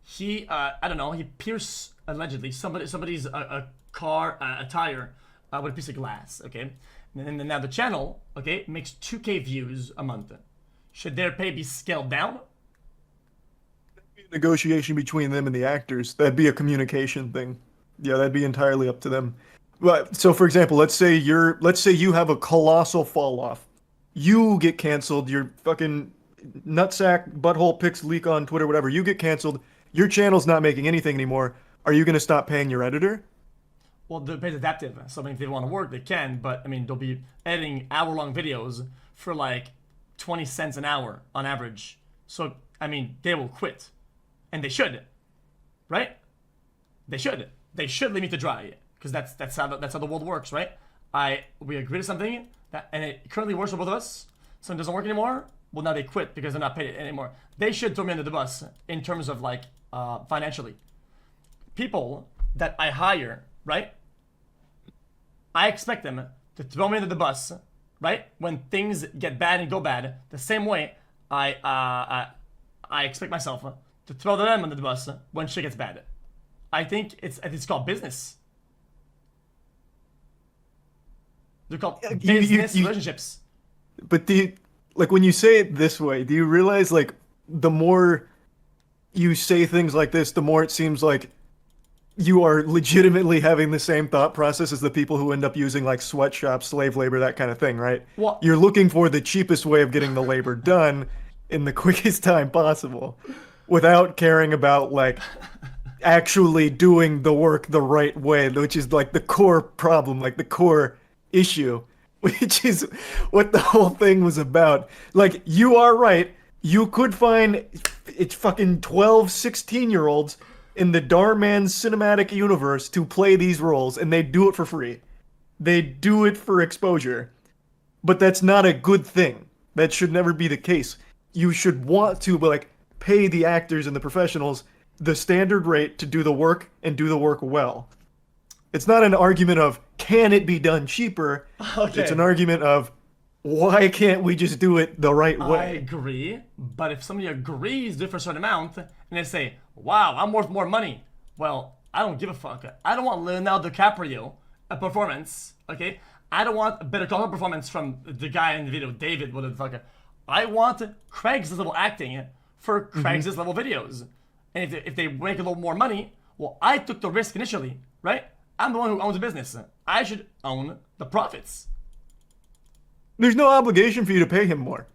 he I don't know, he pierced allegedly somebody's car a tire with a piece of glass, okay? And then now the channel, okay, makes 2K views a month. Should their pay be scaled down? Negotiation between them and the actors. That'd be a communication thing. Yeah, that'd be entirely up to them. But so for example, let's say you have a colossal fall off. You get canceled, your fucking nutsack butthole pics leak on Twitter, whatever, you get canceled, your channel's not making anything anymore. Are you gonna stop paying your editor? Well, the pay's adaptive. So I mean, if they want to work, they can, but I mean, they'll be editing hour-long videos for like 20 cents an hour on average. So I mean, they will quit. And they should, right? They should leave me to dry, because that's how the world works, right? We agree to something and it currently works for both of us. Something doesn't work anymore. Well, now they quit because they're not paid anymore. They should throw me under the bus in terms of like financially. People that I hire, right? I expect them to throw me under the bus, right? When things get bad and go bad, the same way I expect myself to throw them under the bus when shit gets bad. I think it's called business. They're called business relationships. But like when you say it this way, do you realize like the more you say things like this, the more it seems like you are legitimately having the same thought process as the people who end up using like sweatshops, slave labor, that kind of thing, right? Well, you're looking for the cheapest way of getting the labor done in the quickest time possible without caring about like actually doing the work the right way, which is like the core problem, like the core issue, which is what the whole thing was about. Like, you are right. You could find it's fucking 12, 16-year-olds in the Dhar Mann cinematic universe to play these roles, and they do it for free. They do it for exposure. But that's not a good thing. That should never be the case. You should want to, like, pay the actors and the professionals the standard rate to do the work and do the work well. It's not an argument of, can it be done cheaper? Okay. It's an argument of, why can't we just do it the right way? I agree, but if somebody agrees to do it for a certain amount, and they say, wow, I'm worth more money, well, I don't give a fuck. I don't want Leonardo DiCaprio a performance, okay? I don't want a better call performance from the guy in the video, David, whatever the fuck. I want Craig's level acting for Craig's level videos. And if they make a little more money, well, I took the risk initially, right? I'm the one who owns the business. I should own the profits. There's no obligation for you to pay him more.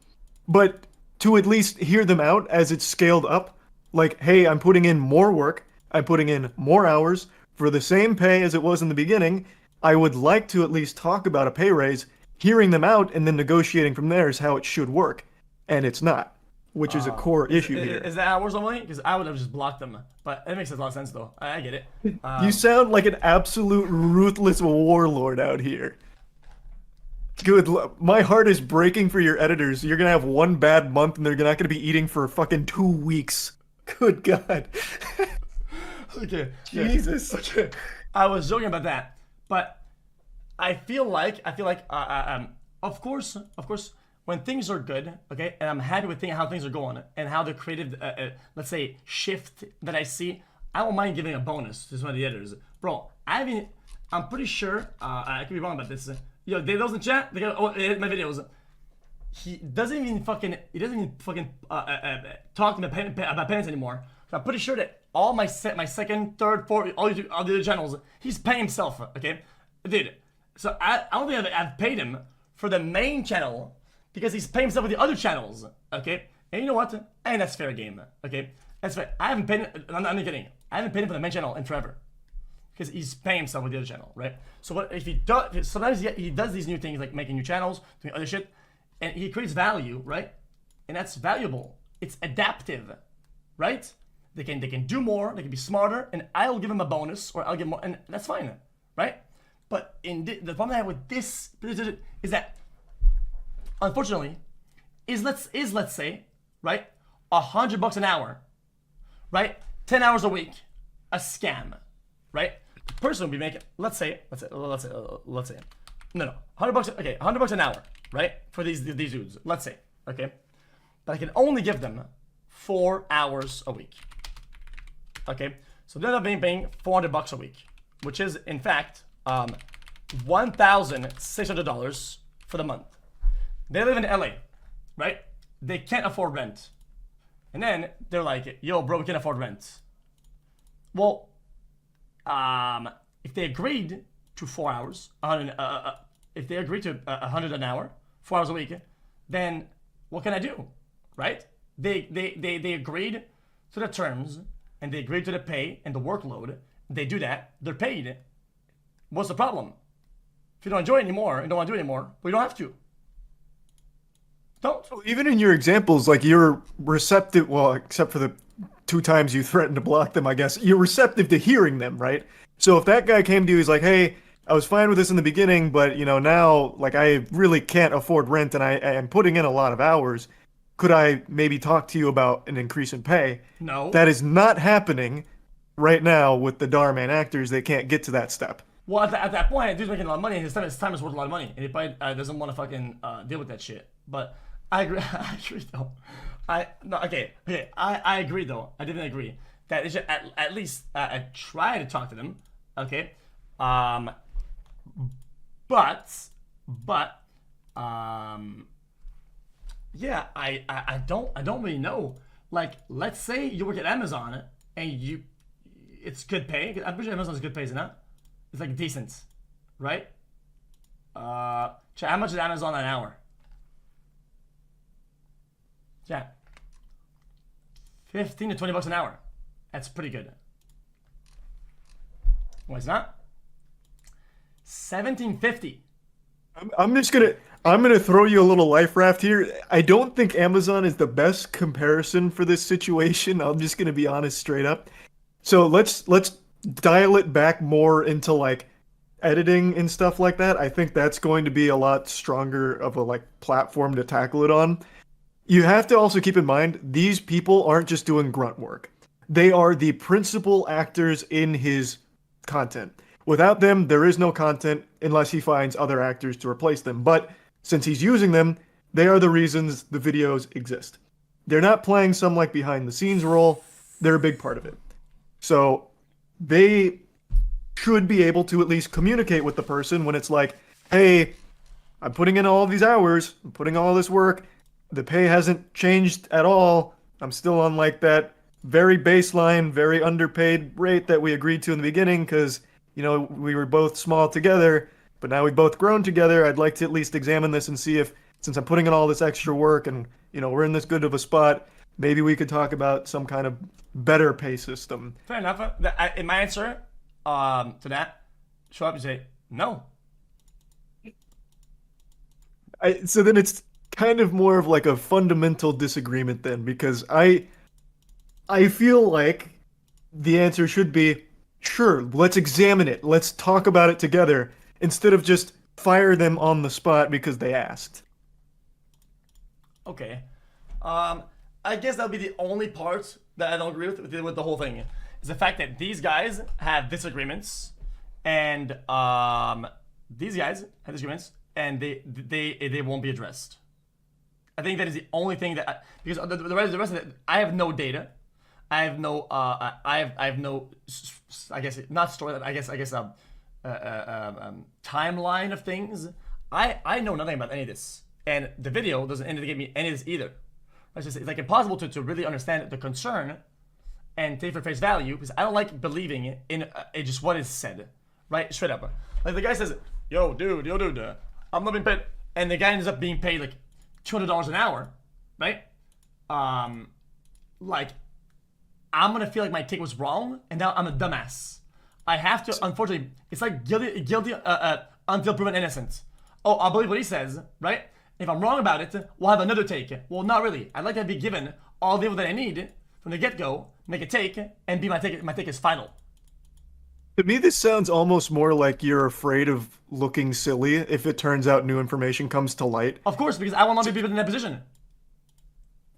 But to at least hear them out as it's scaled up, like, hey, I'm putting in more work, I'm putting in more hours for the same pay as it was in the beginning, I would like to at least talk about a pay raise, hearing them out and then negotiating from there is how it should work. And it's not, which is a core issue here. Is that hours only? Because I would have just blocked them. But it makes a lot of sense, though. I get it. You sound like an absolute ruthless warlord out here. Good. My heart is breaking for your editors. You're gonna have one bad month and they're not gonna be eating for fucking 2 weeks. Good God. Okay. Jesus. Okay. I was joking about that, but I feel like, of course, when things are good, okay, and I'm happy with how things are going and how the creative, let's say, shift that I see, I don't mind giving a bonus to some of the editors, bro. I'm pretty sure, I could be wrong about this. Yo, those in chat, they got my videos. He doesn't even fucking talk to me about penance anymore. I'm pretty sure that all my second, third, fourth, all the other channels, he's paying himself. Okay, dude. So I don't think I've paid him for the main channel because he's paying himself with the other channels. Okay, and you know what? And that's fair game. Okay, that's fair. I haven't paid him. I'm not kidding. I haven't paid him for the main channel in forever. Because he's paying himself with the other channel, right? So what if he does? Sometimes he does these new things like making new channels, doing other shit, and he creates value, right? And that's valuable. It's adaptive, right? They can do more, they can be smarter, and I'll give him a bonus or I'll give more, and that's fine, right? But the problem I have with this is that, unfortunately, let's say, right, $100 an hour, right, 10 hours a week, a scam, right? The person will be making, let's say, no, $100, okay, $100 an hour, right, for these dudes, let's say, okay, but I can only give them 4 hours a week, okay, so they're paying $400 a week, which is in fact $1,600 for the month. They live in LA, right? They can't afford rent, and then they're like, "Yo, bro, we can't afford rent." Well, if they agreed to 4 hours, if they agreed to $100 an hour, 4 hours a week, then what can I do, right? They agreed to the terms and they agreed to the pay and the workload. They do that. They're paid. What's the problem? If you don't enjoy it anymore and don't want to do it anymore, well, you don't have to. Don't. Even in your examples, like you're receptive. Well, except for the 2 times you threatened to block them, I guess you're receptive to hearing them, right? So if that guy came to you, he's like, "Hey, I was fine with this in the beginning, but now, like, I really can't afford rent, and I am putting in a lot of hours. Could I maybe talk to you about an increase in pay?" No. That is not happening right now with the Dhar Mann actors. They can't get to that step. Well, at that point, dude's making a lot of money, and his time is worth a lot of money, and he probably doesn't want to fucking deal with that shit. But I agree. I agree though. I agree though. I didn't agree that it should at least try to talk to them. Okay. Yeah, I don't really know. Like, let's say you work at Amazon and it's good pay. I'm pretty sure Amazon's good pay, isn't it? It's like decent, right? How much is Amazon an hour? Yeah, $15 to $20 an hour. That's pretty good. Why it's not? $17.50. I'm I'm gonna throw you a little life raft here. I don't think Amazon is the best comparison for this situation. I'm just gonna be honest straight up. So let's dial it back more into like editing and stuff like that. I think that's going to be a lot stronger of a like platform to tackle it on. You have to also keep in mind these people aren't just doing grunt work. They are the principal actors in his content. Without them, there is no content unless he finds other actors to replace them. But since he's using them, they are the reasons the videos exist. They're not playing some like behind the scenes role. They're a big part of it. So they should be able to at least communicate with the person when it's like, hey, I'm putting in all these hours, I'm putting all this work, the pay hasn't changed at all, I'm still on like that very baseline, very underpaid rate that we agreed to in the beginning because, you know, we were both small together, but now we've both grown together. I'd like to at least examine this and see if, since I'm putting in all this extra work and, you know, we're in this good of a spot, maybe we could talk about some kind of better pay system. Fair enough. In my answer to that, show up and say, no. So then it's kind of more of like a fundamental disagreement then, because I feel like the answer should be, sure, let's examine it. Let's talk about it together instead of just fire them on the spot because they asked. Okay. I guess that'll be the only part that I don't agree with the whole thing. Is the fact that these guys have disagreements and they won't be addressed. I think that is the only thing that because the rest of it, I have no data. I have no I have no, I guess not story. I guess timeline of things. I know nothing about any of this, and the video doesn't indicate me any of this either. It's like impossible to really understand the concern and take for face value because I don't like believing in just what is said, right? Straight up. Like the guy says, yo dude, I'm not being paid, and the guy ends up being paid like $200 an hour, right? Like I'm gonna feel like my take was wrong, and now I'm a dumbass. I have to, unfortunately, it's like guilty until proven innocent. Oh, I'll believe what he says, right? If I'm wrong about it, we'll have another take. Well, not really. I'd like to be given all the info that I need from the get-go, make a take, and be my take is final. To me, this sounds almost more like you're afraid of looking silly if it turns out new information comes to light. Of course, because I want to be in that position.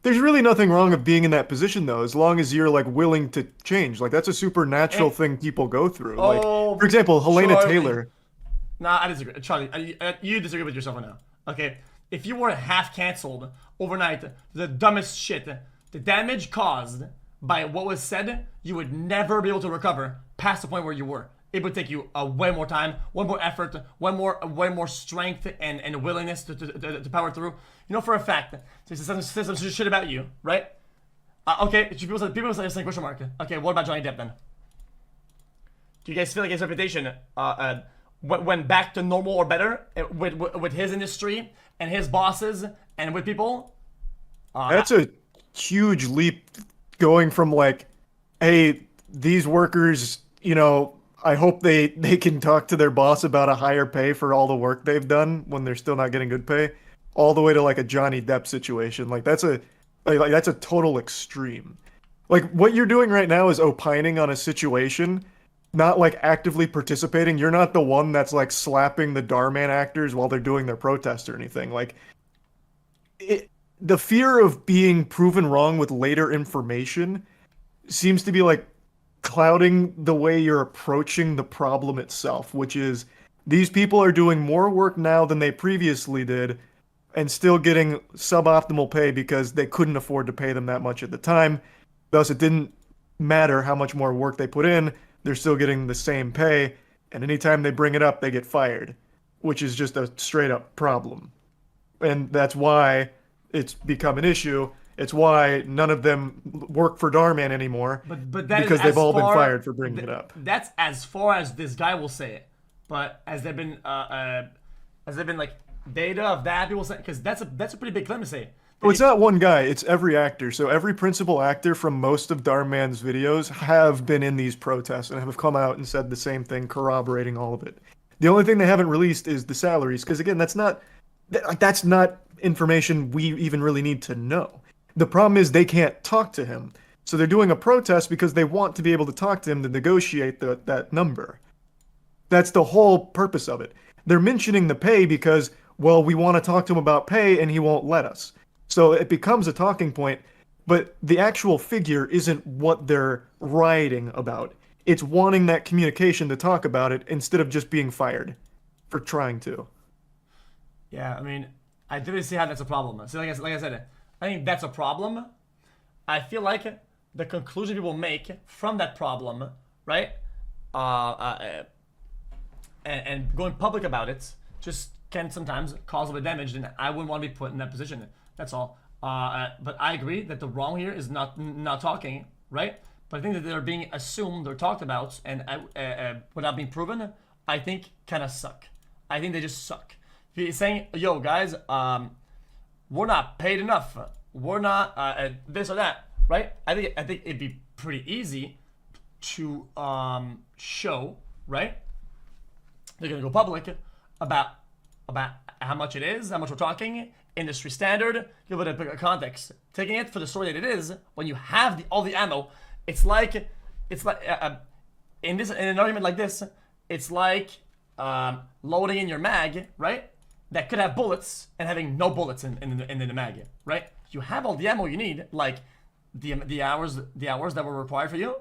There's really nothing wrong with being in that position, though, as long as you're, like, willing to change. Like, that's a supernatural thing people go through. Like, for example, Helena Charlie. Taylor. Nah, I disagree. Charlie, you disagree with yourself right now. Okay? If you were half canceled overnight, the dumbest shit, the damage caused by what was said, you would never be able to recover past the point where you were. It would take you way more time, way more effort, way more strength and willingness to power through. You know for a fact, some shit about you, right? Okay, people say question mark. Okay, what about Johnny Depp then? Do you guys feel like his reputation went back to normal or better with his industry and his bosses and with people? That's a huge leap going from like, hey, these workers, you know, I hope they can talk to their boss about a higher pay for all the work they've done when they're still not getting good pay, all the way to like a Johnny Depp situation. Like that's a total extreme. Like what you're doing right now is opining on a situation, not like actively participating. You're not the one that's like slapping the Dhar actors while they're doing their protest or anything. Like the fear of being proven wrong with later information seems to be like clouding the way you're approaching the problem itself, which is these people are doing more work now than they previously did and still getting suboptimal pay because they couldn't afford to pay them that much at the time. Thus, it didn't matter how much more work they put in, they're still getting the same pay, and anytime they bring it up, they get fired, which is just a straight up problem. And that's why it's become an issue. It's why none of them work for Dhar anymore, but that because they've all been fired for bringing it up. That's as far as this guy will say it. But has there been like data of that people say? Because that's a pretty big claim to say. Well, it's not one guy, it's every actor. So every principal actor from most of Dhar videos have been in these protests and have come out and said the same thing, corroborating all of it. The only thing they haven't released is the salaries, because again, that's not That's not information we even really need to know. The problem is they can't talk to him. So they're doing a protest because they want to be able to talk to him to negotiate that number. That's the whole purpose of it. They're mentioning the pay because, well, we want to talk to him about pay and he won't let us. So it becomes a talking point, but the actual figure isn't what they're rioting about. It's wanting that communication to talk about it instead of just being fired for trying to. Yeah, I mean, I didn't see how that's a problem. So like I said, I think that's a problem. I feel like the conclusion people make from that problem, right? And going public about it just can sometimes cause a bit of damage, and I wouldn't want to be put in that position. That's all. But I agree that the wrong here is not talking, right? But I think that they're being assumed or talked about, and without being proven, I think kind of suck. I think they just suck. If you're saying, yo, guys, we're not paid enough. We're not this or that, right? I think it'd be pretty easy to show, right? They're gonna go public about how much it is, how much we're talking, industry standard, give it a context. Taking it for the story that it is, when you have all the ammo, it's like in an argument like this, it's like loading in your mag, right? That could have bullets and having no bullets in the mag, right? You have all the ammo you need, like the hours that were required for you,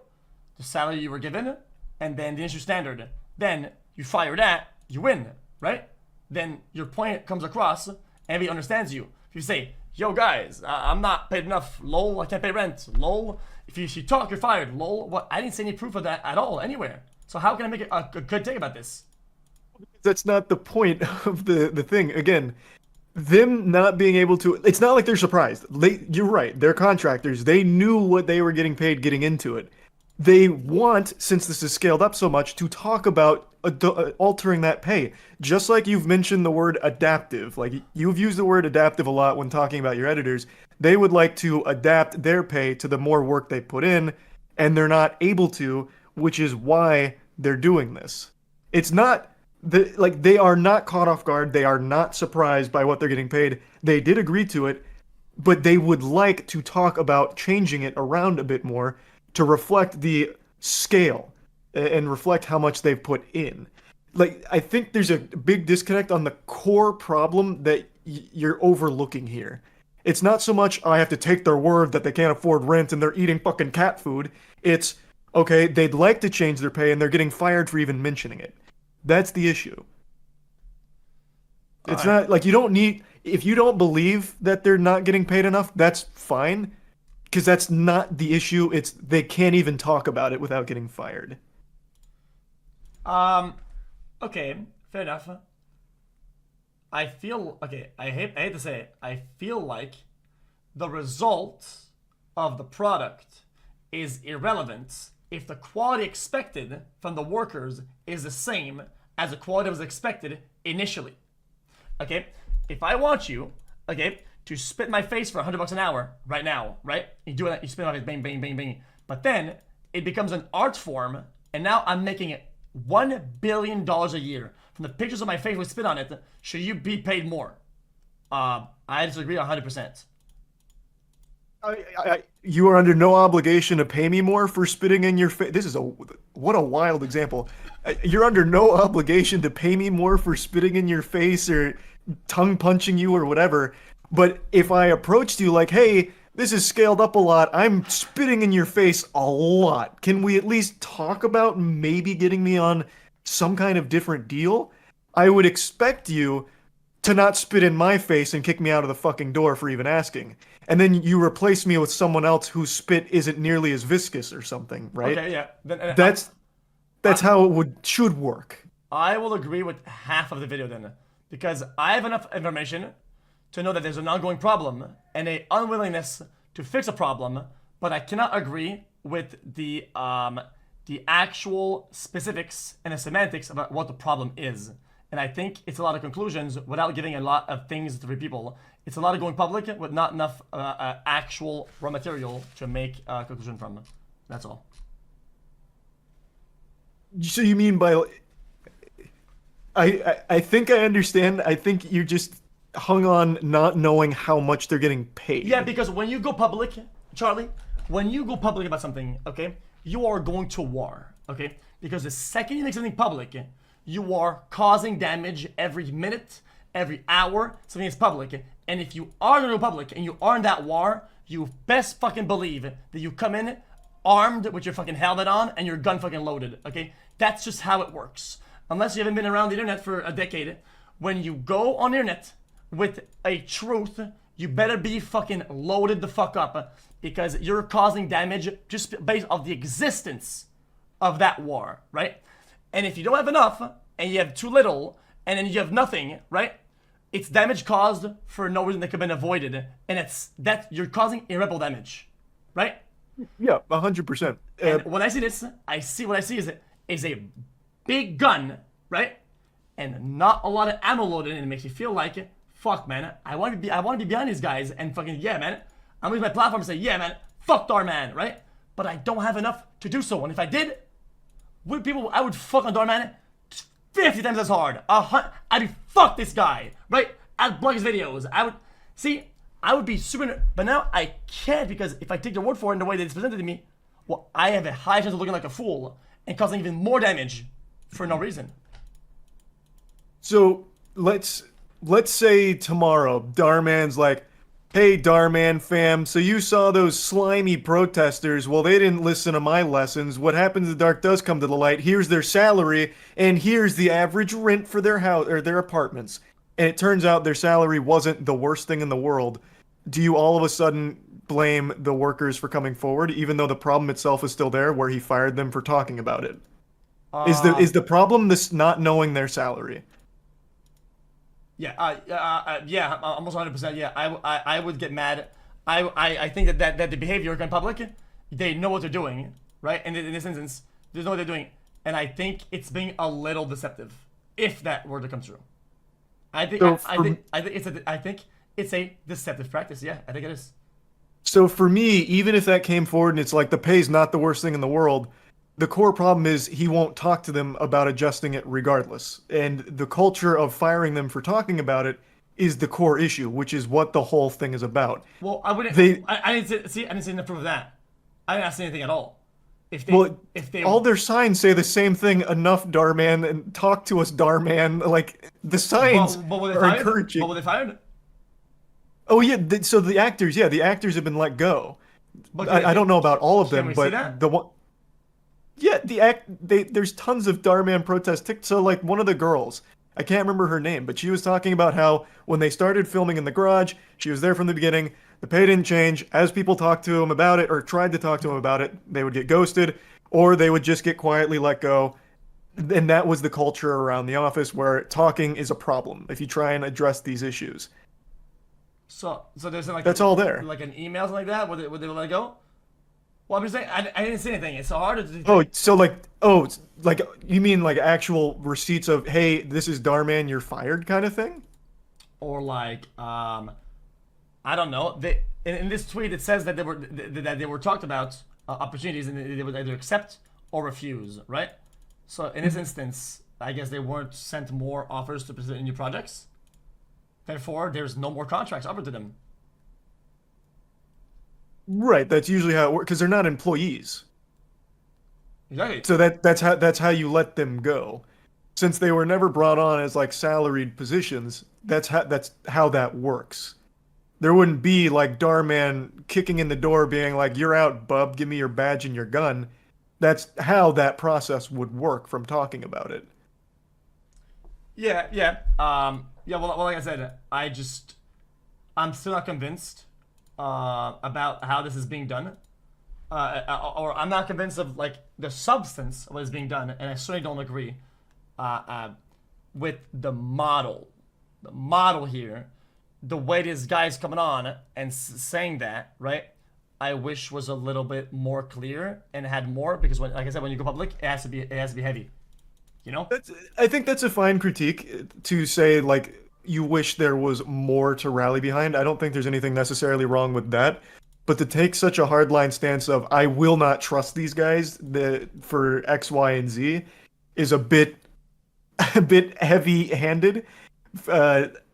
the salary you were given, and then the industry standard. Then you fire that, you win, right? Then your point comes across, and everybody understands you. If you say, yo guys, I'm not paid enough, lol, I can't pay rent, lol. If you talk, you're fired, lol. What? I didn't see any proof of that at all, anywhere. So how can I make a good take about this? That's not the point of the thing. Again, them not being able to, it's not like they're surprised. You're right, they're contractors. They knew what they were getting paid getting into it. They want, since this is scaled up so much, to talk about altering that pay. Just like you've mentioned the word adaptive. Like, you've used the word adaptive a lot when talking about your editors. They would like to adapt their pay to the more work they put in, and they're not able to, which is why they're doing this. It's not, they are not caught off guard. They are not surprised by what they're getting paid. They did agree to it, but they would like to talk about changing it around a bit more to reflect the scale and reflect how much they've put in. Like, I think there's a big disconnect on the core problem that you're overlooking here. It's not so much, I have to take their word that they can't afford rent and they're eating fucking cat food. It's, okay, they'd like to change their pay and they're getting fired for even mentioning it. That's the issue. It's not, like, you don't need, if you don't believe that they're not getting paid enough, that's fine. Because that's not the issue. It's they can't even talk about it without getting fired. Okay, fair enough. I hate to say it, I feel like the result of the product is irrelevant if the quality expected from the workers is the same as the quality that was expected initially. Okay, if I want you, okay, to spit in my face for $100 an hour right now, right? You do that, you spit in my face, bang, bang, bang, bang. But then it becomes an art form, and now I'm making it $1 billion a year from the pictures of my face with spit on it. Should you be paid more? I disagree 100%. You are under no obligation to pay me more for spitting in your face. This is what a wild example. You're under no obligation to pay me more for spitting in your face or tongue punching you or whatever. But if I approached you like, hey, this is scaled up a lot, I'm spitting in your face a lot, can we at least talk about maybe getting me on some kind of different deal? I would expect you to not spit in my face and kick me out of the fucking door for even asking. And then you replace me with someone else whose spit isn't nearly as viscous or something, right? Okay, yeah. Then, that's how it should work. I will agree with half of the video then, because I have enough information to know that there's an ongoing problem and a unwillingness to fix a problem, but I cannot agree with the actual specifics and the semantics about what the problem is. And I think it's a lot of conclusions without giving a lot of things to three people. It's a lot of going public with not enough actual raw material to make a conclusion from. That's all. So you mean by... I think I understand. I think you're just hung on not knowing how much they're getting paid. Yeah, because when you go public, Charlie, when you go public about something, okay, you are going to war, okay? Because the second you make something public, you are causing damage every minute, every hour, something is public. And if you are going to go public and you are in that war, you best fucking believe that you come in armed with your fucking helmet on and your gun fucking loaded, okay? That's just how it works. Unless you haven't been around the internet for a decade, when you go on the internet with a truth, you better be fucking loaded the fuck up because you're causing damage just based off the existence of that war, right? And if you don't have enough and you have too little and then you have nothing, right? It's damage caused for no reason that could have been avoided, and it's that you're causing irreparable damage, right? Yeah, 100%. And when I see this, what I see is a big gun, right? And not a lot of ammo loaded, and it makes you feel like, fuck, man, I want to be behind these guys, and fucking, yeah, man, I'm gonna use my platform and say, yeah, man, fuck Dhar Mann, right? But I don't have enough to do so, and if I did, I would fuck on Dhar Mann 50 times as hard. I'd be fuck this guy, right? I'd block his videos. I would be super, but now I can't because if I take their word for it in the way that it's presented to me, well, I have a high chance of looking like a fool and causing even more damage for no reason. So let's say tomorrow Dhar Mann's like, hey Dhar Mann fam, so you saw those slimy protesters, well they didn't listen to my lessons, what happens in the dark does come to the light, here's their salary, and here's the average rent for their house or their apartments. And it turns out their salary wasn't the worst thing in the world. Do you all of a sudden blame the workers for coming forward, even though the problem itself is still there, where he fired them for talking about it? Is the problem this not knowing their salary? Yeah, almost 100%. Yeah, I would get mad. I think that the behavior in public, they know what they're doing, right? And in this instance, they know what they're doing, and I think it's being a little deceptive, if that were to come true. I think it's a deceptive practice. Yeah, I think it is. So for me, even if that came forward and it's like the pay's not the worst thing in the world, the core problem is he won't talk to them about adjusting it regardless. And the culture of firing them for talking about it is the core issue, which is what the whole thing is about. Well, I didn't see enough proof of that. I didn't see anything at all. If they all their signs say the same thing, enough Dhar Mann, and talk to us Dhar Mann, like the signs are encouraging. But were they fired? Oh yeah, so the actors have been let go. I don't know about all of them, but the one. Yeah, there's tons of Dhar Mann protest. So like one of the girls, I can't remember her name, but she was talking about how when they started filming in the garage, she was there from the beginning. The pay didn't change. As people talked to him about it or tried to talk to him about it, they would get ghosted or they would just get quietly let go. And that was the culture around the office where talking is a problem if you try and address these issues. So there's like that's all there. Like an email something like that. Would they let it go? Well, I'm just saying I didn't see anything. It's so hard to. Like you mean like actual receipts of hey, this is Dhar Mann, you're fired kind of thing? Or like I don't know. In this tweet it says that they were talked about opportunities and they would either accept or refuse, right? So in this instance, I guess they weren't sent more offers to present new projects. Therefore, there's no more contracts offered to them. Right, that's usually how it works because they're not employees. Exactly. So that's how you let them go. Since they were never brought on as like salaried positions, that's how that works. There wouldn't be like Dhar Mann kicking in the door being like, "You're out, bub, give me your badge and your gun." That's how that process would work from talking about it. Yeah. Well, like I said, I'm still not convinced about how this is being done, or I'm not convinced of like the substance of what is being done, and I certainly don't agree with the model. The model here, the way this guy's coming on and saying that, right? I wish was a little bit more clear and had more because when, like I said, when you go public, it has to be heavy. You know? I think that's a fine critique to say like you wish there was more to rally behind. I don't think there's anything necessarily wrong with that. But to take such a hardline stance of I will not trust these guys for X, Y, and Z is a bit heavy-handed.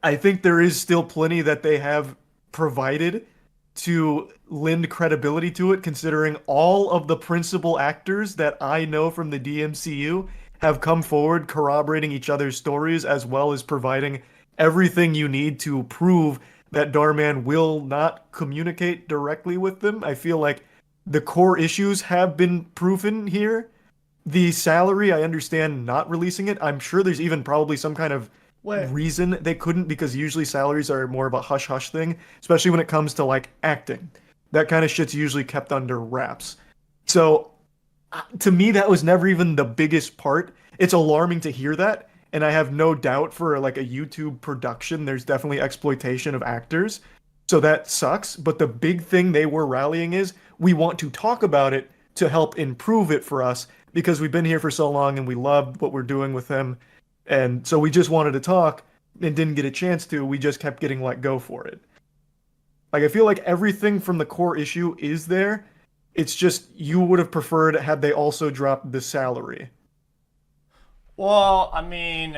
I think there is still plenty that they have provided to lend credibility to it, considering all of the principal actors that I know from the DMCU have come forward corroborating each other's stories, as well as providing everything you need to prove that Darman will not communicate directly with them. I feel like the core issues have been proven here. The salary, I understand not releasing it. I'm sure there's even probably some kind of reason they couldn't, because usually salaries are more of a hush-hush thing, especially when it comes to like acting. That kind of shit's usually kept under wraps. So to me, that was never even the biggest part. It's alarming to hear that, and I have no doubt for like a YouTube production, there's definitely exploitation of actors. So that sucks, but the big thing they were rallying is we want to talk about it to help improve it for us, because we've been here for so long and we loved what we're doing with them. And so we just wanted to talk and didn't get a chance to. We just kept getting let go for it. Like, I feel like everything from the core issue is there. It's just you would have preferred had they also dropped the salary. Well, I mean,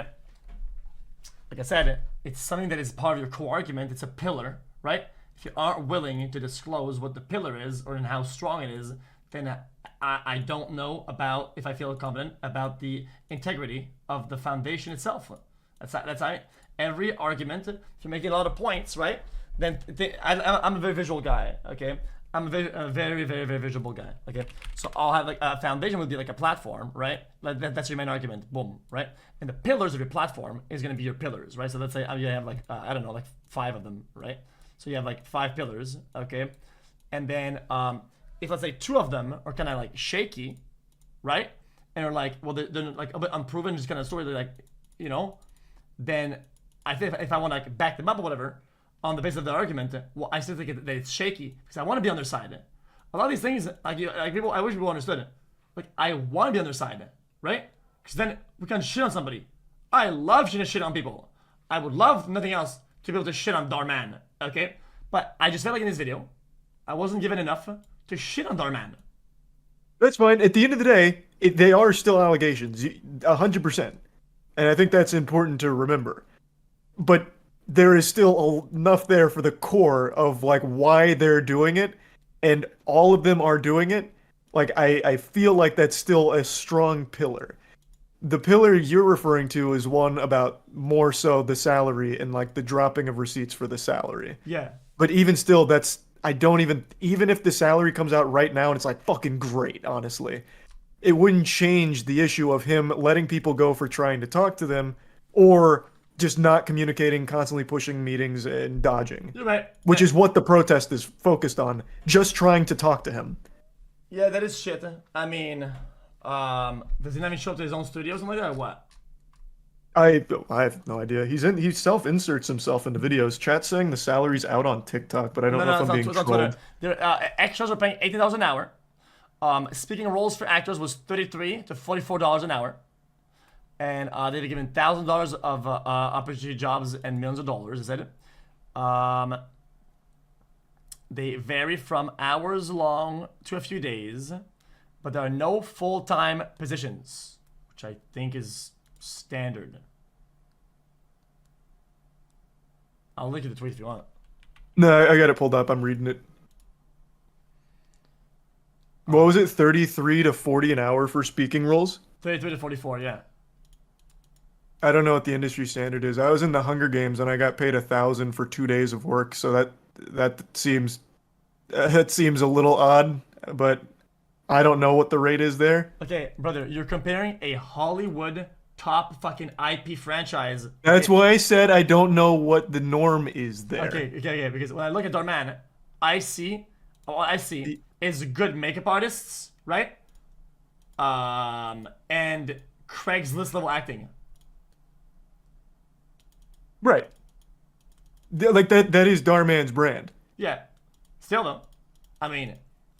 like I said, it's something that is part of your core argument. It's a pillar, right? If you aren't willing to disclose what the pillar is or in how strong it is, then I don't know about if I feel confident about the integrity of the foundation itself. That's every argument. If you're making a lot of points, right? Then I'm a very visual guy. Okay, I'm a very, very, very visual guy. Okay, so I'll have like a foundation would be like a platform, right? Like that's your main argument. Boom, right? And the pillars of your platform is going to be your pillars, right? So let's say you have like I don't know, like 5 of them, right? So you have like 5 pillars, okay? And then if let's say 2 of them are kind of like shaky, right? And are like, well, they're like a bit unproven, just kind of story. They're like, you know, then I think if I want to like back them up or whatever on the basis of the argument, well, I still think that it's shaky because I want to be on their side. A lot of these things, like people, I wish people understood it. Like I want to be on their side, right? Because then we can shit on somebody. I love shit on people. I would love nothing else to be able to shit on Darman, okay? But I just felt like in this video, I wasn't given enough to shit on Darman. That's fine. At the end of the day, they are still allegations, 100%. And I think that's important to remember. But there is still enough there for the core of like why they're doing it, and all of them are doing it. Like I feel like that's still a strong pillar. The pillar you're referring to is one about more so the salary and like the dropping of receipts for the salary. Yeah. But even still, that's I don't even if the salary comes out right now and it's like fucking great, honestly, it wouldn't change the issue of him letting people go for trying to talk to them, or just not communicating, constantly pushing meetings and dodging. You're right. Which is what the protest is focused on, just trying to talk to him. Yeah, that is shit. I mean, does he not even show up to his own studio or something like that, or what? I have no idea. He self-inserts himself into videos. Chat saying the salary's out on TikTok, but I don't know if I'm being trolled. Extras are paying $18 an hour. Speaking roles for actors was $33 to $44 an hour. And they've been given $1,000 of opportunity jobs and millions of dollars, is that it? They vary from hours long to a few days, but there are no full-time positions, which I think is standard. I'll link you the tweet if you want. No, I got it pulled up. I'm reading it. What was it? 33 to 40 an hour for speaking roles? 33 to 44, yeah. I don't know what the industry standard is. I was in the Hunger Games and I got paid $1,000 for 2 days of work, so that seems a little odd, but I don't know what the rate is there. Okay, brother, you're comparing a Hollywood top fucking IP franchise. That's why I said I don't know what the norm is there. Okay, because when I look at Darman, I see is good makeup artists, right? And Craigslist level acting. Right. Like that is Darman's brand. Yeah. Still though, I mean,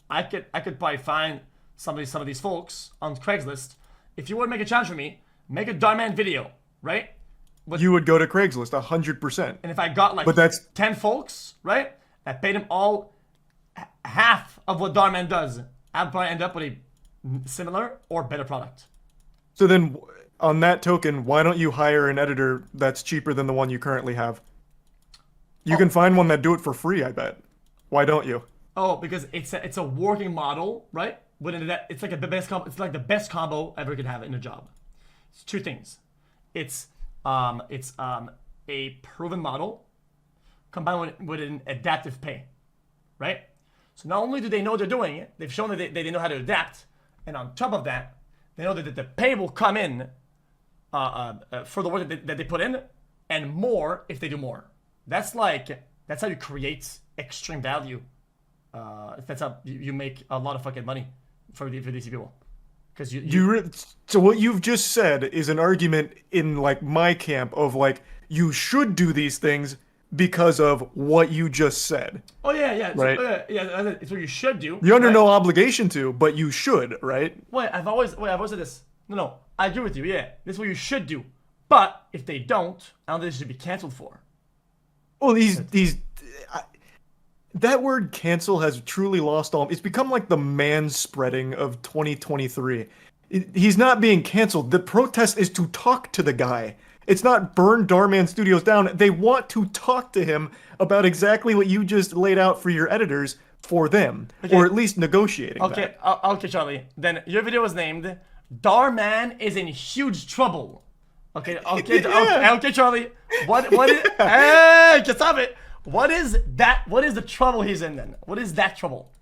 I could probably find some of these folks on Craigslist. If you would make a challenge for me, make a Darman video, right? You would go to Craigslist 100%. And if I got like but that's 10 folks, right? I paid them all half of what Darman does, I'd probably end up with a similar or better product. So then, on that token, why don't you hire an editor that's cheaper than the one you currently have? You can find one that do it for free, I bet. Why don't you? Oh, because it's a working model, right? But it's like the best combo ever could have in a job. It's two things. It's a proven model combined with an adaptive pay, right? So not only do they know what they're doing, they've shown that they know how to adapt, and on top of that, they know that the pay will come in for the work that they put in, and more if they do more. That's how you create extreme value. That's how you make a lot of fucking money for these people. Because so what you've just said is an argument in like my camp of like you should do these things because of what you just said. Oh yeah. Right. It's what you should do. You're under right? no obligation to, but you should, right? I've always said this. No, I agree with you. Yeah, this is what you should do. But if they don't, I don't think they should be canceled for. Well, that word cancel has truly lost all. It's become like the man-spreading of 2023. He's not being canceled. The protest is to talk to the guy. It's not burn Darman Studios down. They want to talk to him about exactly what you just laid out for your editors for them, or at least negotiating. Okay, okay, Charlie. Then your video was named "Darman is in huge trouble." Okay, Charlie. What is? Hey, stop it. What is that? What is the trouble he's in then? What is that trouble?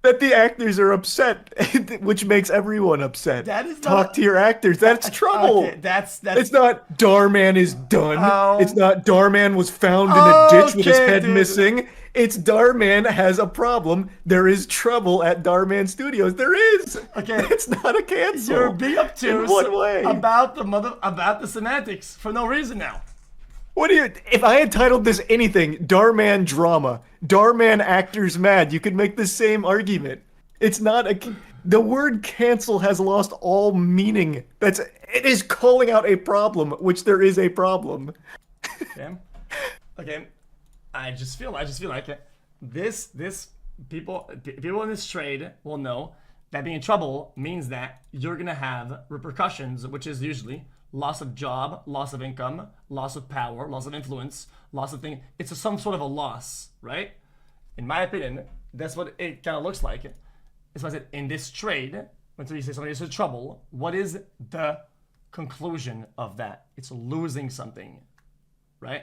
That the actors are upset, which makes everyone upset. That is Talk to your actors. That's trouble. Okay, that's. It's not Darman is done. It's not Darman was found in a ditch with his head missing. It's Darman has a problem. There is trouble at Darman Studios. There is. Okay. It's not a cancel. You're being obtuse in what way? about the semantics for no reason now. What do you? If I had titled this anything, Darman drama, Darman actors mad, you could make the same argument. It's not a. The word cancel has lost all meaning. It is calling out a problem, which there is a problem. Okay. I just feel like this people in this trade will know that being in trouble means that you're gonna have repercussions, which is usually loss of job, loss of income, loss of power, loss of influence, loss of thing. It's some sort of a loss, right? In my opinion, that's what it kind of looks like. That's why I said in this trade, when you say somebody is in trouble, what is the conclusion of that? It's losing something, right?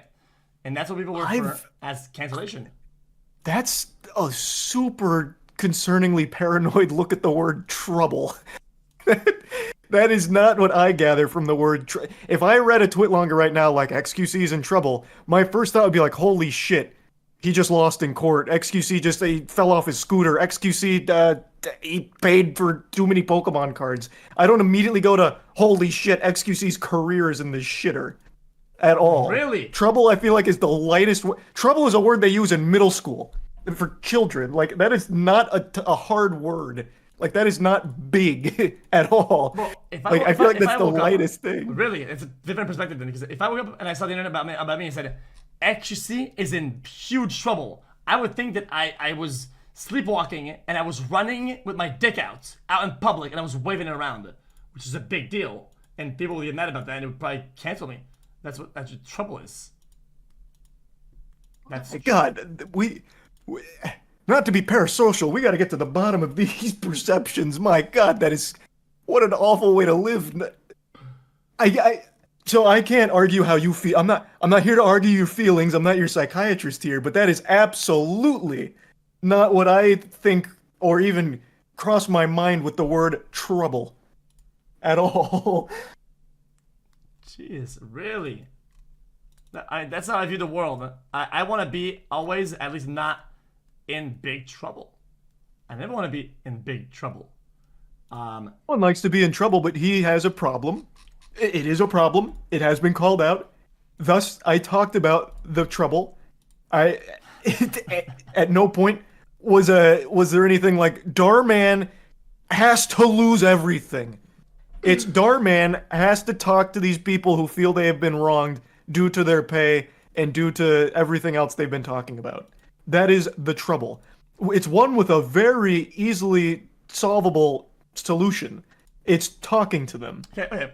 And that's what people work for as cancellation. That's a super concerningly paranoid look at the word trouble. That is not what I gather from the word. If I read a tweet longer right now like xQc's in trouble, my first thought would be like, holy shit, he just lost in court. xQc he fell off his scooter. xQc he paid for too many Pokemon cards. I don't immediately go to holy shit, xQc's career is in the shitter at all. Really? Trouble, I feel like, is the lightest. Trouble is a word they use in middle school for children. Like that is not a hard word. Like, that is not big at all. Well, I feel like that's the lightest thing. Really, it's a different perspective then. Because if I woke up and I saw the internet about me and said, xQc is in huge trouble, I would think that I was sleepwalking and I was running with my dick out in public and I was waving it around, which is a big deal. And people would get mad about that and it would probably cancel me. That's what trouble is. That's God, we not to be parasocial, we got to get to the bottom of these perceptions. My God, that is what an awful way to live. So I can't argue how you feel. I'm not here to argue your feelings. I'm not your psychiatrist here, but that is absolutely not what I think or even cross my mind with the word trouble at all. Jeez, really? That's how I view the world. I want to be always, at least not in big trouble. I never want to be in big trouble. One likes to be in trouble, but he has a problem. It is a problem. It has been called out. Thus, I talked about the trouble. At no point was there anything like Darman has to lose everything. It's Darman has to talk to these people who feel they have been wronged due to their pay and due to everything else they've been talking about. That is the trouble. It's one with a very easily solvable solution. It's talking to them. Okay.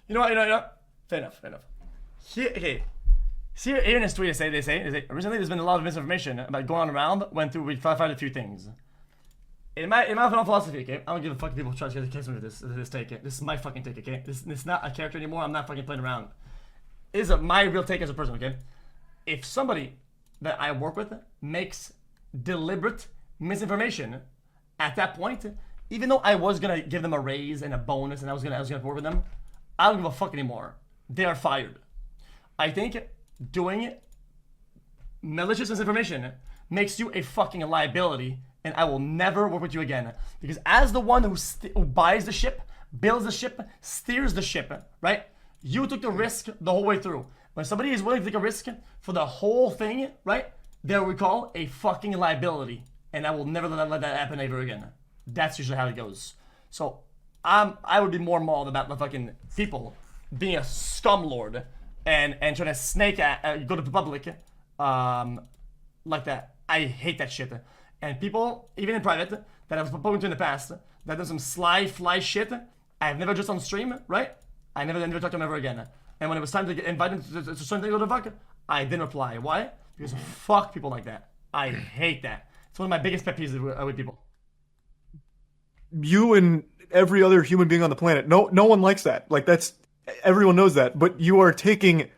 You know what? Fair enough. Here, okay. See, here in his tweet, they say, recently there's been a lot of misinformation about going around, we clarified a few things. In my philosophy, okay, I don't give a fuck if people try to get me with this take. This is my fucking take, okay? This is not a character anymore. I'm not fucking playing around. This is my real take as a person, okay? If somebody that I work with makes deliberate misinformation, at that point, even though I was gonna give them a raise and a bonus and I was gonna work with them, I don't give a fuck anymore. They are fired. I think doing malicious misinformation makes you a fucking liability, and I will never work with you again. Because as the one who buys the ship, builds the ship, steers the ship, right? You took the risk the whole way through. When somebody is willing to take a risk for the whole thing, right? They're what we call a fucking liability. And I will never let that happen ever again. That's usually how it goes. So I would be more mauled about the fucking people being a scumlord and trying to snake go to the public like that. I hate that shit. And people, even in private, that I've spoken to in the past, that done some sly fly shit, I've never just on stream, right? I never talked to them ever again. And when it was time to invite them to something to go to fuck, I didn't reply. Why? Because fuck people like that. I hate that. It's one of my biggest pet peeves with people. You and every other human being on the planet, no one likes that. Like, that's, everyone knows that. But you are taking,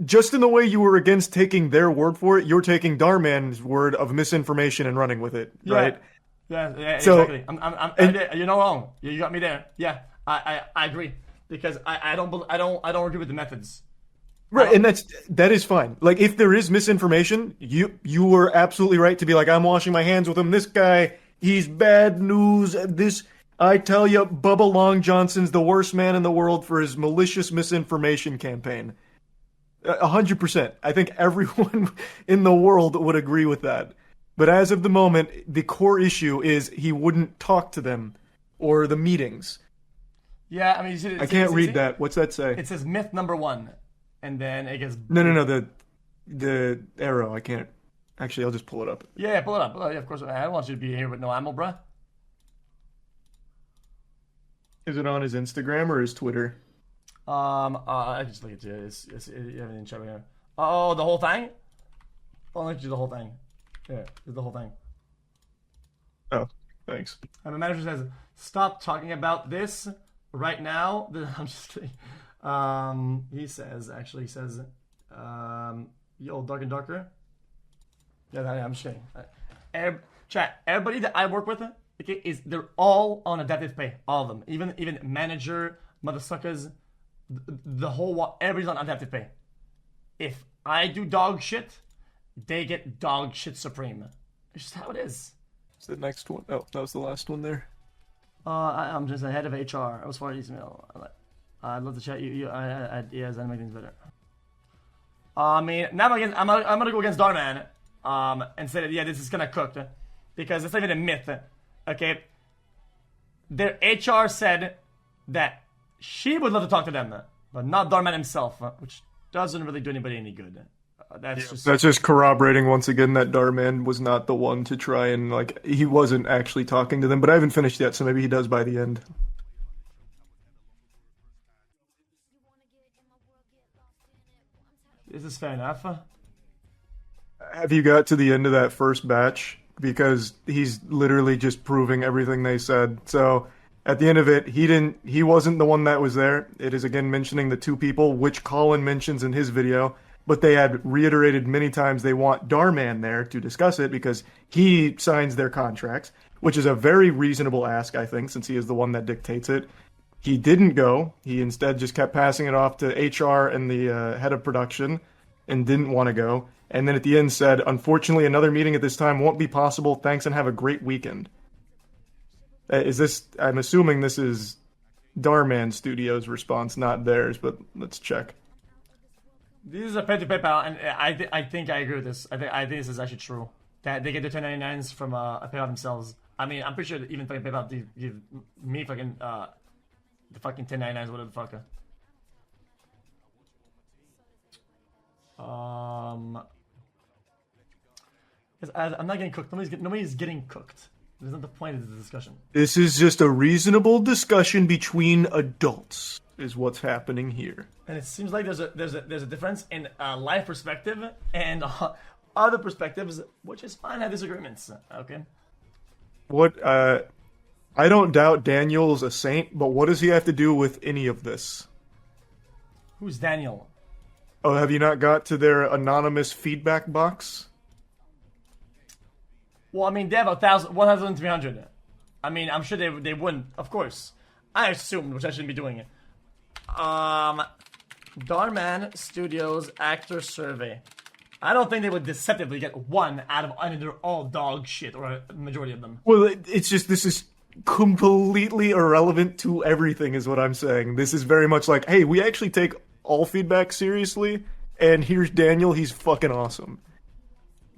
just in the way you were against taking their word for it, you're taking Darman's word of misinformation and running with it, right? Yeah, so, exactly. You're not wrong. You got me there. Yeah, I agree, because I don't agree with the methods. Right, and that is fine. Like, if there is misinformation, you were absolutely right to be like, I'm washing my hands with him. This guy, he's bad news. I tell you, Bubba Long Johnson's the worst man in the world for his malicious misinformation campaign. 100%. I think everyone in the world would agree with that. But as of the moment, the core issue is he wouldn't talk to them or the meetings. Yeah, I mean, I can't read that. What's that say? It says myth number 1, and then it gets. No. The arrow. I can't. Actually, I'll just pull it up. Yeah, pull it up. Yeah, of course. I don't want you to be here with no ammo, bruh. Is it on his Instagram or his Twitter? I just look at you. You have it in chat right here. Oh, the whole thing? I'll let you do the whole thing. Yeah, it's the whole thing. Oh, thanks. And the manager says, "Stop talking about this right now." I'm just kidding. He says, "Yo, dark and darker." Yeah, I'm just kidding. Chat. Everybody that I work with, okay, they're all on adaptive pay. All of them, even manager, motherfuckers. The whole everybody's on adaptive pay. If I do dog shit, they get dog shit supreme. It's just how it is. It's the next one. Oh, that was the last one there. I'm just the head of HR. I was for email. I'd love to chat you. I ideas and make things better. I mean, now I'm gonna go against Darman. And say that this is gonna cook, because it's not even a myth. Okay, their HR said that she would love to talk to them, but not Darman himself, which doesn't really do anybody any good. That's just corroborating once again that Darman was not the one to try and, like, he wasn't actually talking to them. But I haven't finished yet, so maybe he does by the end. This is fair enough. Have you got to the end of that first batch? Because he's literally just proving everything they said. So at the end of it, he wasn't the one that was there. It is again mentioning the two people, which Colin mentions in his video, but they had reiterated many times they want Darman there to discuss it because he signs their contracts, which is a very reasonable ask, I think, since he is the one that dictates it. He didn't go. He instead just kept passing it off to HR and the head of production and didn't want to go. And then at the end said, "Unfortunately, another meeting at this time won't be possible. Thanks and have a great weekend." I'm assuming this is Darman Studios' response, not theirs, but let's check. This is a pay-to-pay pal, and I think I agree with this. I think this is actually true. That they get the 1099s from a PayPal themselves. I mean, I'm pretty sure that even fucking PayPal give me fucking the fucking 1099s, whatever the fuck. Because I'm not getting cooked. Nobody's getting cooked. That's not the point of the discussion. This is just a reasonable discussion between adults. is what's happening here. And it seems like there's a difference in life perspective and other perspectives, which is fine. I have disagreements. Okay. What? I don't doubt Daniel's a saint, but what does he have to do with any of this? Who's Daniel? Oh, have you not got to their anonymous feedback box? Well, I mean, they have 1,300. I mean, I'm sure they wouldn't. Of course, I assumed, which I shouldn't be doing it. Darman Studios actor survey. I don't think they would deceptively get one out of, I mean, they're all dog shit, or a majority of them. Well, it's just, this is completely irrelevant to everything, is what I'm saying. This is very much like, hey, we actually take all feedback seriously, and here's Daniel, he's fucking awesome.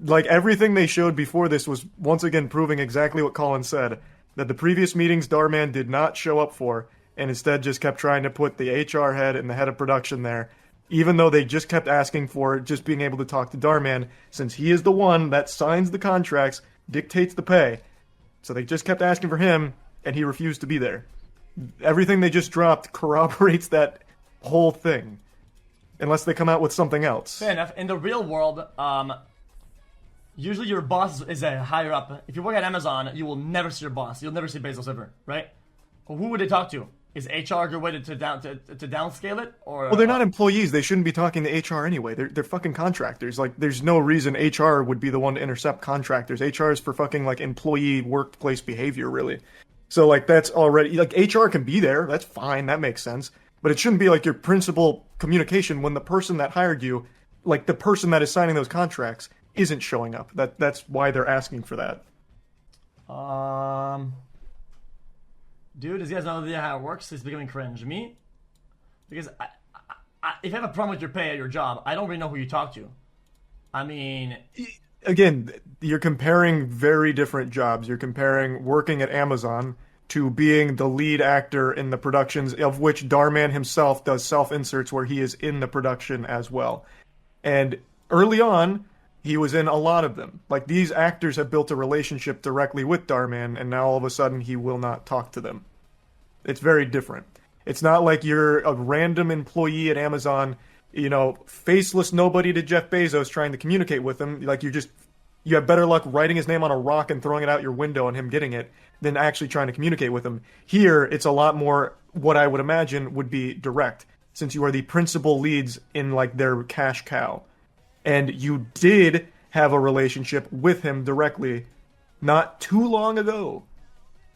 Like, everything they showed before this was once again proving exactly what Colin said, that the previous meetings Darman did not show up for, and instead just kept trying to put the HR head and the head of production there, even though they just kept asking for just being able to talk to Darman, since he is the one that signs the contracts, dictates the pay. So they just kept asking for him, and he refused to be there. Everything they just dropped corroborates that whole thing. Unless they come out with something else. Fair enough. In the real world, usually your boss is a higher up. If you work at Amazon, you will never see your boss. You'll never see Bezos ever, right? Well, who would they talk to? Is HR a good way to downscale it? Or well, they're not employees. They shouldn't be talking to HR anyway. They're fucking contractors. Like, there's no reason HR would be the one to intercept contractors. HR is for fucking, like, employee workplace behavior, really. So, like, that's already... Like, HR can be there. That's fine. That makes sense. But it shouldn't be, like, your principal communication when the person that hired you, like, the person that is signing those contracts, isn't showing up. That's why they're asking for that. Dude, does he have no idea how it works? It's becoming cringe. Me? Because if you have a problem with your pay at your job, I don't really know who you talk to. I mean... Again, you're comparing very different jobs. You're comparing working at Amazon to being the lead actor in the productions, of which Darman himself does self-inserts where he is in the production as well. And early on, he was in a lot of them. Like, these actors have built a relationship directly with Darman, and now all of a sudden he will not talk to them. It's very different. It's not like you're a random employee at Amazon, you know, faceless nobody to Jeff Bezos trying to communicate with him. Like, you have better luck writing his name on a rock and throwing it out your window and him getting it than actually trying to communicate with him. Here, it's a lot more what I would imagine would be direct, since you are the principal leads in, like, their cash cow. And you did have a relationship with him directly not too long ago.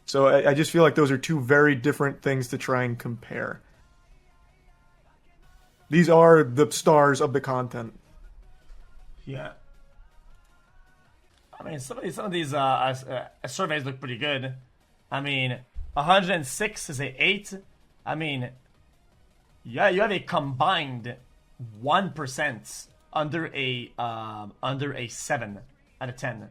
So I just feel like those are two very different things to try and compare. These are the stars of the content. Yeah. I mean, some of these surveys look pretty good. I mean, 106 is a 8. I mean, yeah, you have a combined 1% under a 7 out of 10.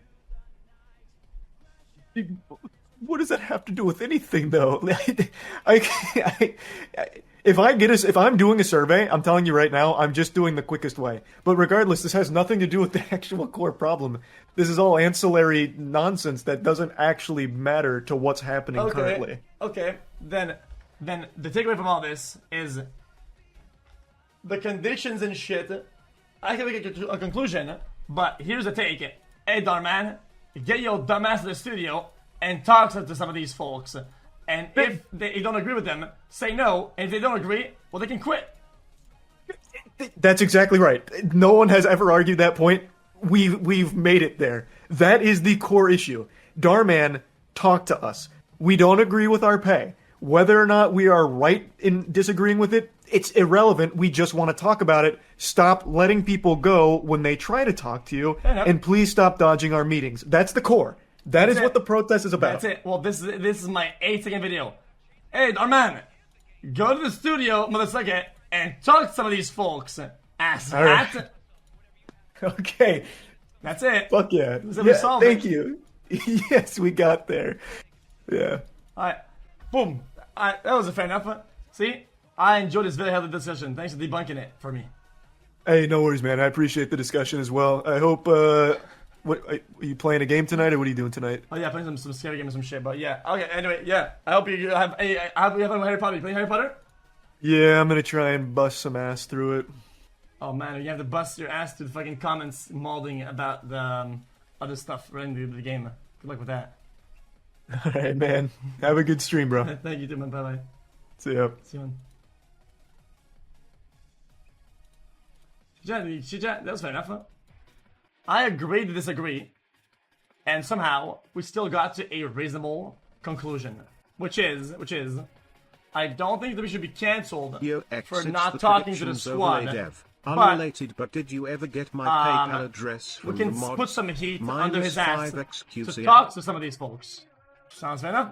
What does that have to do with anything, though? If I'm doing a survey, I'm telling you right now, I'm just doing the quickest way. But regardless, this has nothing to do with the actual core problem. This is all ancillary nonsense that doesn't actually matter to what's happening currently. Okay, then the takeaway from all this is the conditions and shit. I can make a conclusion, but here's the take. Hey, Darman, get your dumbass to the studio and talk to some of these folks. And if you don't agree with them, say no. And if they don't agree, well, they can quit. That's exactly right. No one has ever argued that point. We've made it there. That is the core issue. Darman, talk to us. We don't agree with our pay. Whether or not we are right in disagreeing with it, it's irrelevant. We just want to talk about it. Stop letting people go when they try to talk to you. And please stop dodging our meetings. That's the core. That's what the protest is about. That's it. Well, this is my 8-second video. Hey, Darman, go to the studio, motherfucker, and talk to some of these folks. Ass hat. Right. Okay. That's it. Fuck yeah. Thank you. Yes, we got there. Yeah. Alright. Boom. Alright, that was a fair enough one. See? I enjoyed this very healthy discussion. Thanks for debunking it for me. Hey, no worries, man. I appreciate the discussion as well. I hope, what, are you playing a game tonight, or what are you doing tonight? Oh yeah, playing some scary game and some shit, but yeah. Okay, anyway, yeah. I hope you have a Harry Potter. You playing Harry Potter? Yeah, I'm gonna try and bust some ass through it. Oh man, you have to bust your ass to the fucking comments molding about the other stuff right in the game. Good luck with that. Alright, man. Have a good stream, bro. Thank you, too, man. Bye bye. See ya. See you, man. That was fair enough, huh? I agree to disagree, and somehow we still got to a reasonable conclusion, which is, I don't think that we should be cancelled for not talking to the squad. Unrelated, but did you ever get my PayPal address from we can the mod? put some heat under his ass to xQc talk to some of these folks. Sounds fair enough.